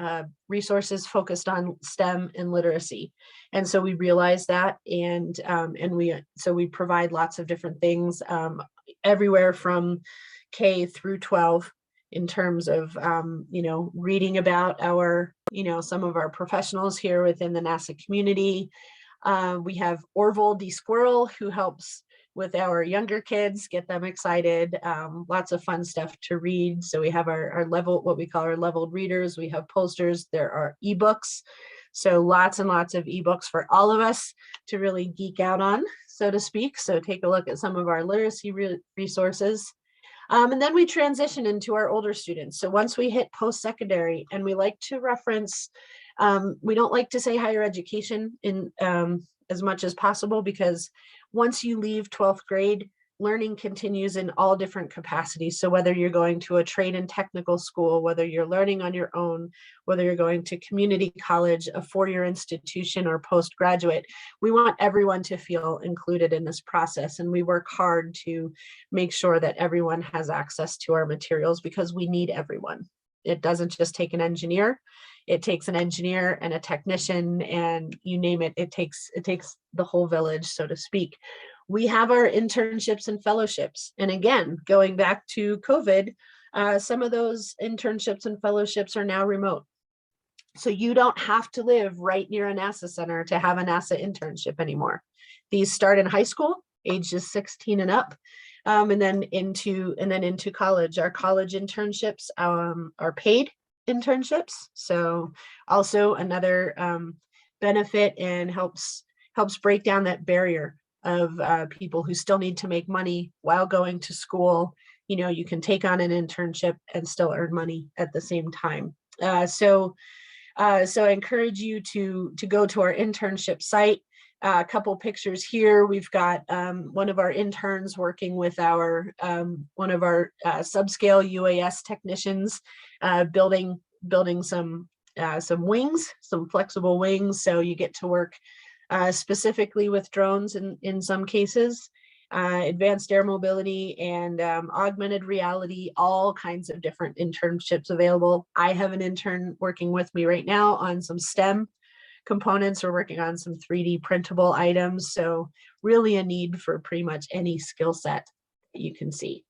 resources focused on STEM and literacy. And so we realize that, and we provide lots of different things everywhere from K through 12 in terms of reading about our some of our professionals here within the NASA community. We have Orville D. Squirrel, who helps with our younger kids, get them excited. Lots of fun stuff to read. So we have our what we call our leveled readers. We have posters. There are ebooks. So lots and lots of ebooks for all of us to really geek out on, so to speak. So take a look at some of our literacy resources. And then we transition into our older students. So once we hit post-secondary, and we like to reference, we don't like to say higher education in as much as possible, because once you leave 12th grade, learning continues in all different capacities. So whether you're going to a trade and technical school, whether you're learning on your own, whether you're going to community college, a four-year institution, or postgraduate, we want everyone to feel included in this process. And we work hard to make sure that everyone has access to our materials, because we need everyone. It doesn't just take an engineer. It takes an engineer and a technician, and you name it, it takes the whole village, so to speak. We have our internships and fellowships. And again, going back to COVID, some of those internships and fellowships are now remote. So you don't have to live right near a NASA center to have a NASA internship anymore. These start in high school, ages 16 and up, and then into college. Our college internships are paid internships. So also another benefit, and helps break down that barrier of people who still need to make money while going to school. You can take on an internship and still earn money at the same time. So I encourage you to go to our internship site. A couple pictures here. We've got one of our interns working with one of our subscale UAS technicians, building some wings, some flexible wings. So you get to work specifically with drones in some cases, advanced air mobility and augmented reality, all kinds of different internships available. I have an intern working with me right now on some STEM components. We're working on some 3D printable items. So really a need for pretty much any skill set that you can see.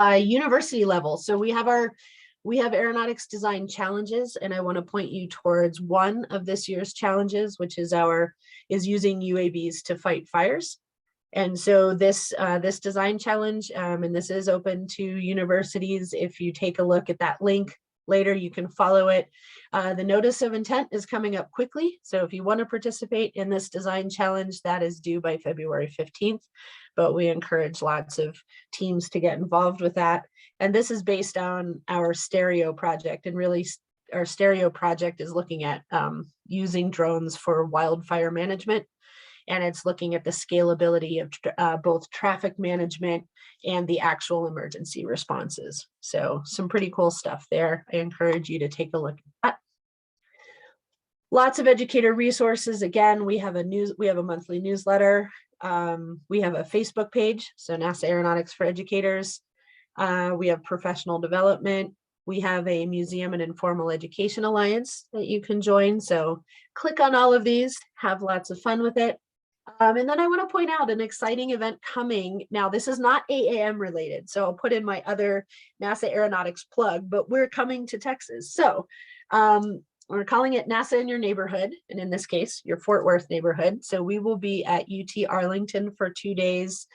University level. So we have aeronautics design challenges, and I want to point you towards one of this year's challenges, which is using UAVs to fight fires. And so this design challenge, and this is open to universities. If you take a look at that link later, you can follow it. The notice of intent is coming up quickly. So if you want to participate in this design challenge, that is due by February 15th. But we encourage lots of teams to get involved with that. And this is based on our stereo project. And really, our stereo project is looking at using drones for wildfire management. And it's looking at the scalability of both traffic management and the actual emergency responses. So some pretty cool stuff there. I encourage you to take a look at that. Lots of educator resources. Again, we have a monthly newsletter. We have a Facebook page, so NASA Aeronautics for Educators. We have professional development. We have a museum and informal education alliance that you can join. So click on all of these, have lots of fun with it. And then I want to point out an exciting event coming. Now, this is not AAM related, so I'll put in my other NASA Aeronautics plug, but we're coming to Texas. So we're calling it NASA in your neighborhood, and in this case, your Fort Worth neighborhood. So we will be at UT Arlington for 2 days.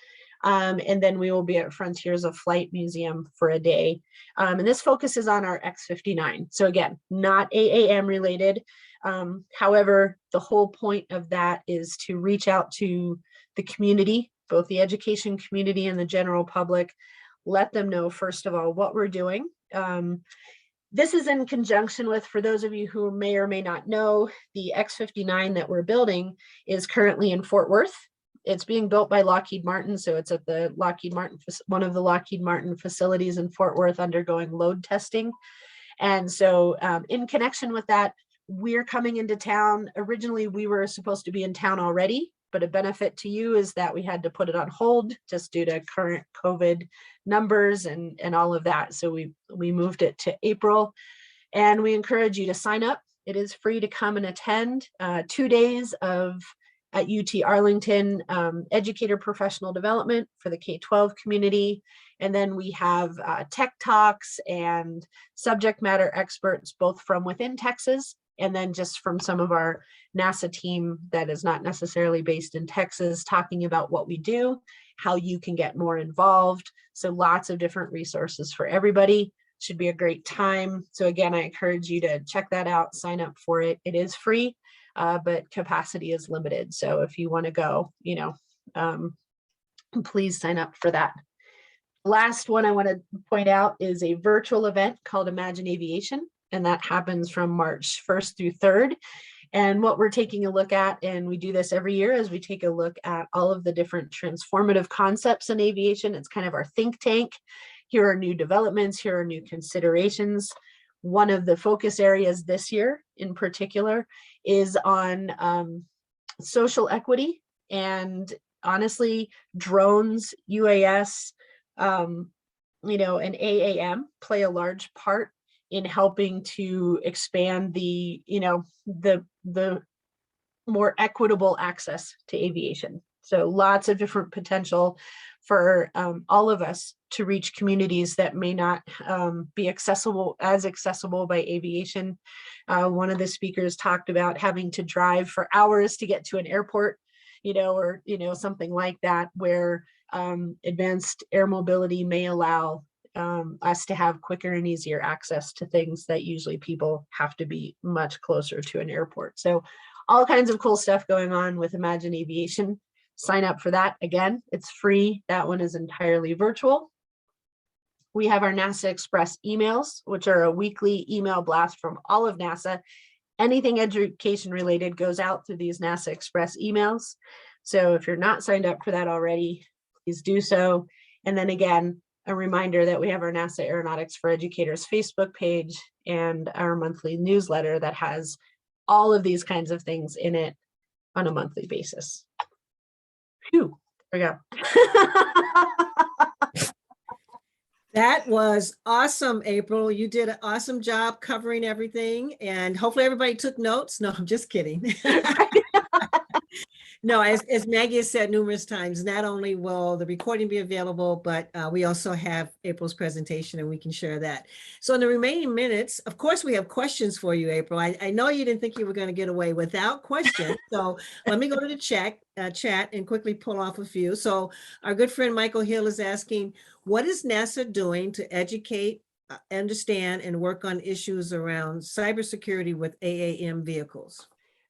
And then we will be at Frontiers of Flight Museum for a day. And this focuses on our X-59. So again, not AAM related. However, the whole point of that is to reach out to the community, both the education community and the general public, let them know, first of all, what we're doing. This is in conjunction with, for those of you who may or may not know, the X-59 that we're building is currently in Fort Worth. It's being built by Lockheed Martin, so it's at the Lockheed Martin, one of the Lockheed Martin facilities in Fort Worth, undergoing load testing. And so in connection with that, we're coming into town. Originally, we were supposed to be in town already, but a benefit to you is that we had to put it on hold just due to current COVID numbers and all of that. So we moved it to April, and we encourage you to sign up. It is free to come and attend 2 days at UT Arlington, educator professional development for the K-12 community. And then we have tech talks and subject matter experts, both from within Texas and then just from some of our NASA team that is not necessarily based in Texas, talking about what we do, how you can get more involved. So lots of different resources for everybody. Should be a great time. So again, I encourage you to check that out, sign up for it. It is free. But capacity is limited. So if you want to go, please sign up for that. Last one I want to point out is a virtual event called Imagine Aviation, and that happens from March 1st through 3rd. And what we're taking a look at, and we do this every year, is we take a look at all of the different transformative concepts in aviation. It's kind of our think tank. Here are new developments, here are new considerations. One of the focus areas this year in particular is on social equity, and honestly, drones, UAS, and AAM play a large part in helping to expand the more equitable access to aviation. So lots of different potential for all of us to reach communities that may not be accessible by aviation. One of the speakers talked about having to drive for hours to get to an airport, or something like that, where advanced air mobility may allow us to have quicker and easier access to things that usually people have to be much closer to an airport. So all kinds of cool stuff going on with Imagine Aviation. Sign up for that. Again, it's free. That one is entirely virtual. We have our NASA Express emails, which are a weekly email blast from all of NASA. Anything education related goes out through these NASA Express emails. So if you're not signed up for that already, please do so. And then again, a reminder that we have our NASA Aeronautics for Educators Facebook page and our monthly newsletter that has all of these kinds of things in it on a monthly basis. Phew, there we go. That was awesome, April. You did an awesome job covering everything, and hopefully everybody took notes. No, I'm just kidding. No, as Maggie has said numerous times, not only will the recording be available, but we also have April's presentation and we can share that. So in the remaining minutes, of course, we have questions for you, April. I know you didn't think you were going to get away without questions. So let me go to the chat and quickly pull off a few. So our good friend Michael Hill is asking, what is NASA doing to educate understand and work on issues around cybersecurity with AAM vehicles?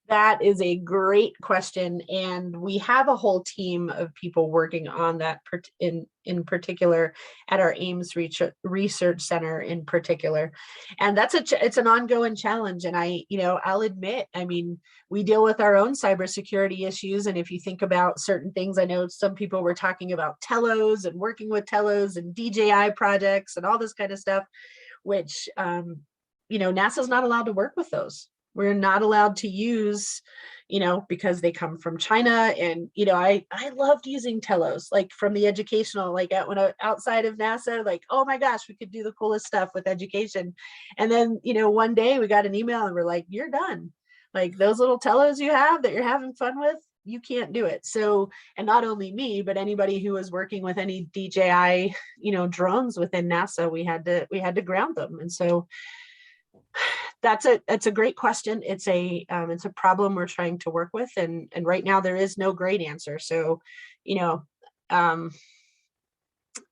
That is a great question, and we have a whole team of people working on that in particular at our Ames Research Center in particular. And it's an ongoing challenge. And I'll admit, I mean, we deal with our own cybersecurity issues. And if you think about certain things, I know some people were talking about telos and working with telos and DJI projects and all this kind of stuff, which NASA's not allowed to work with those. We're not allowed to use, because they come from China. And, I loved using telos, like from the educational, like outside of NASA, like, oh my gosh, we could do the coolest stuff with education. And then, one day we got an email and we're like, you're done. Like those little telos you have that you're having fun with, you can't do it. So, and not only me, but anybody who was working with any DJI, drones within NASA, we had to ground them. And so, that's a great question. It's a problem we're trying to work with, and right now there is no great answer. So,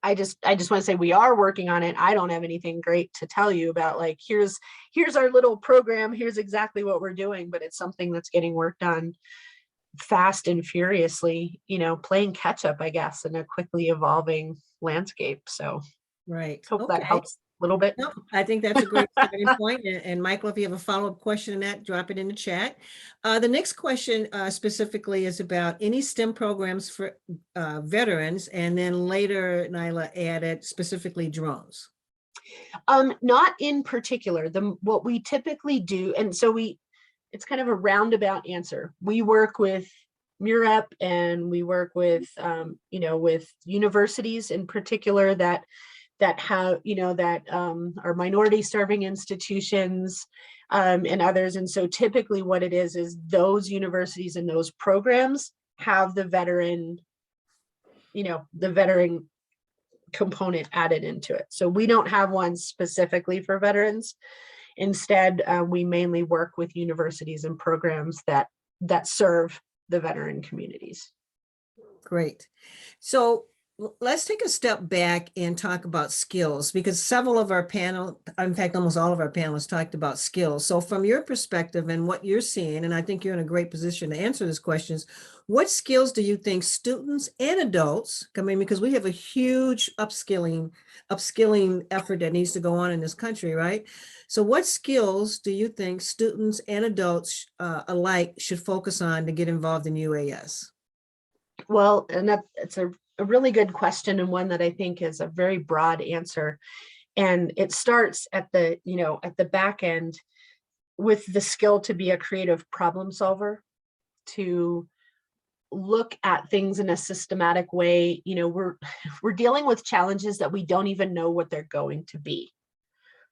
I just want to say we are working on it. I don't have anything great to tell you about, like, here's our little program, here's exactly what we're doing, but it's something that's getting worked on fast and furiously, playing catch up, I guess, in a quickly evolving landscape. So right. Hope that helps a little bit. No, I think that's a great starting point. And Michael, if you have a follow-up question on that, drop it in the chat. The next question specifically is about any STEM programs for veterans, and then later Nyla added specifically drones. Not in particular. What we typically do, and so it's kind of a roundabout answer. We work with MUREP and we work with with universities in particular that have, that are minority serving institutions and others. And so typically what it is those universities and those programs have the veteran component added into it. So we don't have one specifically for veterans. Instead, we mainly work with universities and programs that serve the veteran communities. Great. So let's take a step back and talk about skills, because several of our panel, in fact, almost all of our panelists talked about skills. So from your perspective and what you're seeing, and I think you're in a great position to answer these questions, what skills do you think students and adults, because we have a huge upskilling effort that needs to go on in this country, right? So what skills do you think students and adults alike should focus on to get involved in UAS? Well, and it's a really good question, and one that I think is a very broad answer. And it starts at the back end with the skill to be a creative problem solver, to look at things in a systematic way. We're dealing with challenges that we don't even know what they're going to be.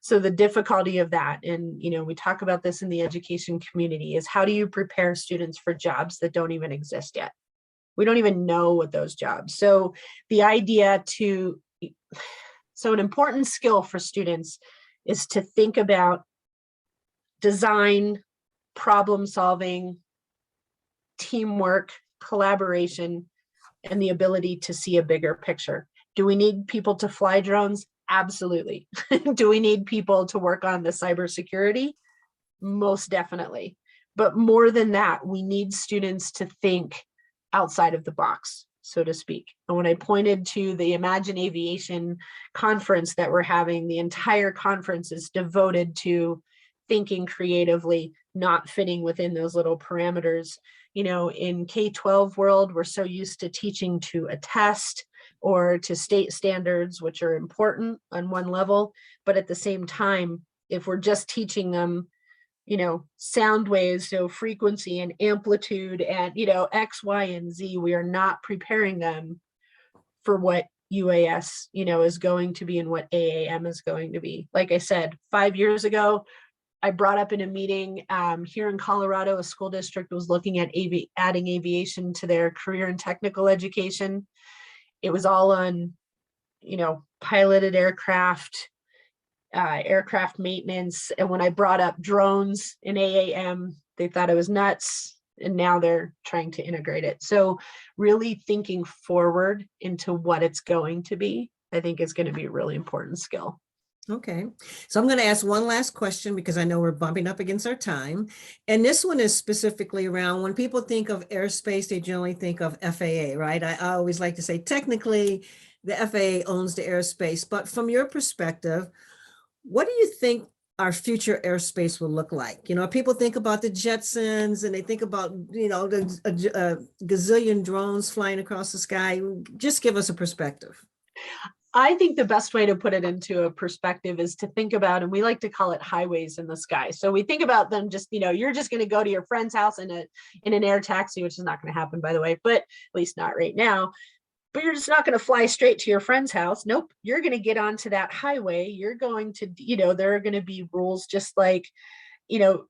So the difficulty of that, and we talk about this in the education community, is how do you prepare students for jobs that don't even exist yet? We don't even know what those jobs. So the idea so an important skill for students is to think about design, problem solving, teamwork, collaboration, and the ability to see a bigger picture. Do we need people to fly drones? Absolutely. Do we need people to work on the cybersecurity? Most definitely. But more than that, we need students to think outside of the box, so to speak. And when I pointed to the Imagine Aviation conference that we're having, the entire conference is devoted to thinking creatively, not fitting within those little parameters. In K-12 world, we're so used to teaching to a test or to state standards, which are important on one level. But at the same time, if we're just teaching them sound waves, so frequency and amplitude and, X, Y, and Z, we are not preparing them for what UAS, is going to be and what AAM is going to be. Like I said, 5 years ago, I brought up in a meeting here in Colorado, a school district was looking at adding aviation to their career and technical education. It was all on, piloted aircraft, aircraft maintenance. And when I brought up drones in AAM, they thought I was nuts. And now they're trying to integrate it. So really thinking forward into what it's going to be, I think is going to be a really important skill. Okay, so I'm going to ask one last question because I know we're bumping up against our time. And this one is specifically around when people think of airspace, they generally think of FAA, right? I always like to say technically the FAA owns the airspace, but from your perspective, what do you think our future airspace will look like? You know, people think about the Jetsons and they think about, you know, the gazillion drones flying across the sky. Just give us a perspective. I think the best way to put it into a perspective is to think about, and we like to call it highways in the sky. So we think about them just, you know, you're just going to go to your friend's house in an air taxi, which is not going to happen, by the way, but at least not right now. But you're just not going to fly straight to your friend's house. Nope. You're going to get onto that highway. You're going to, you know, there are going to be rules just like, you know,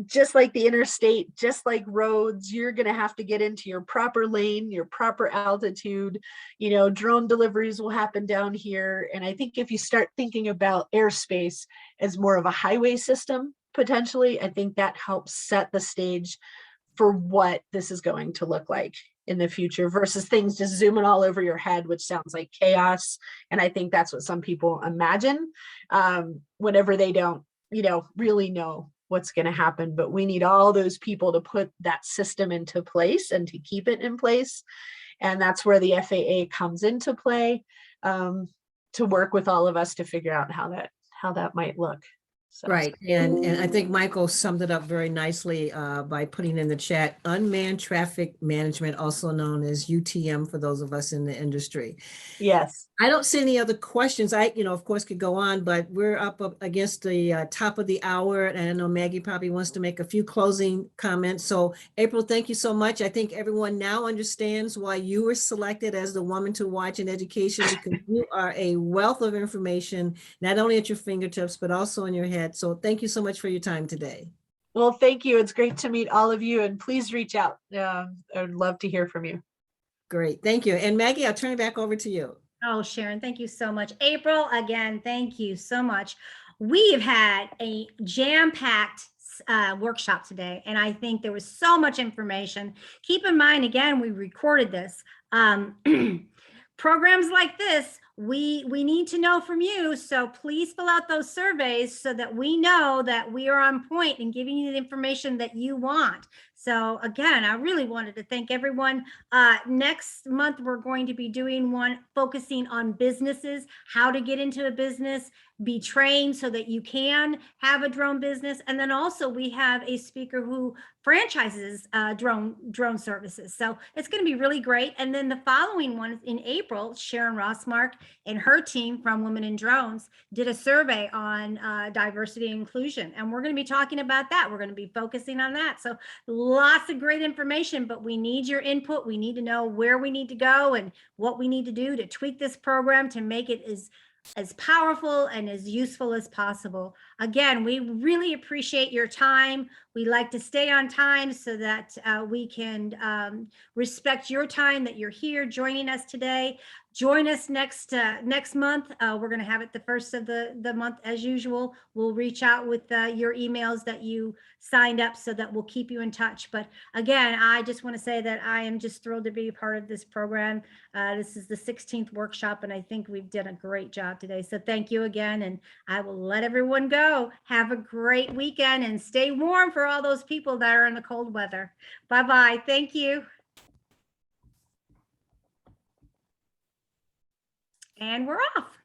just like the interstate, just like roads, you're going to have to get into your proper lane, your proper altitude. You know, drone deliveries will happen down here. And I think if you start thinking about airspace as more of a highway system, potentially, I think that helps set the stage for what this is going to look like in the future versus things just zooming all over your head, which sounds like chaos. And I think that's what some people imagine whenever they don't, you know, really know what's going to happen. But we need all those people to put that system into place and to keep it in place. And that's where the FAA comes into play, to work with all of us to figure out how that might look. So. Right. And I think Michael summed it up very nicely by putting in the chat, unmanned traffic management, also known as UTM for those of us in the industry. Yes. I don't see any other questions. I, you know, of course, could go on, but we're up against the top of the hour. And I know Maggie probably wants to make a few closing comments. So April, thank you so much. I think everyone now understands why you were selected as the woman to watch in education, because you are a wealth of information, not only at your fingertips, but also in your head. So thank you so much for your time today. Well, thank you. It's great to meet all of you, and please reach out. I'd love to hear from you. Great. Thank you. And Maggie, I'll turn it back over to you. Oh, Sharon, thank you so much. April, again, thank you so much. We've had a jam-packed workshop today, and I think there was so much information. Keep in mind, again, we recorded this. Programs like this, we need to know from you. So please fill out those surveys so that we know that we are on point and giving you the information that you want. So again, I really wanted to thank everyone. Next month, we're going to be doing one focusing on businesses, how to get into a business, be trained so that you can have a drone business. And then also we have a speaker who franchises drone services. So it's going to be really great. And then the following one is in April, Sharon Rossmark and her team from Women in Drones did a survey on diversity and inclusion. And we're going to be talking about that. We're going to be focusing on that. So lots of great information, but we need your input. We need to know where we need to go and what we need to do to tweak this program to make it as powerful and as useful as possible. Again, we really appreciate your time. We like to stay on time so that we can respect your time that you're here joining us today. Join us next month. We're going to have it the first of the month as usual. We'll reach out with your emails that you signed up so that we'll keep you in touch. But again, I just want to say that I am just thrilled to be a part of this program. This is the 16th workshop, and I think we've done a great job today. So thank you again, and I will let everyone go. Have a great weekend and stay warm for all those people that are in the cold weather. Bye-bye. Thank you. And we're off.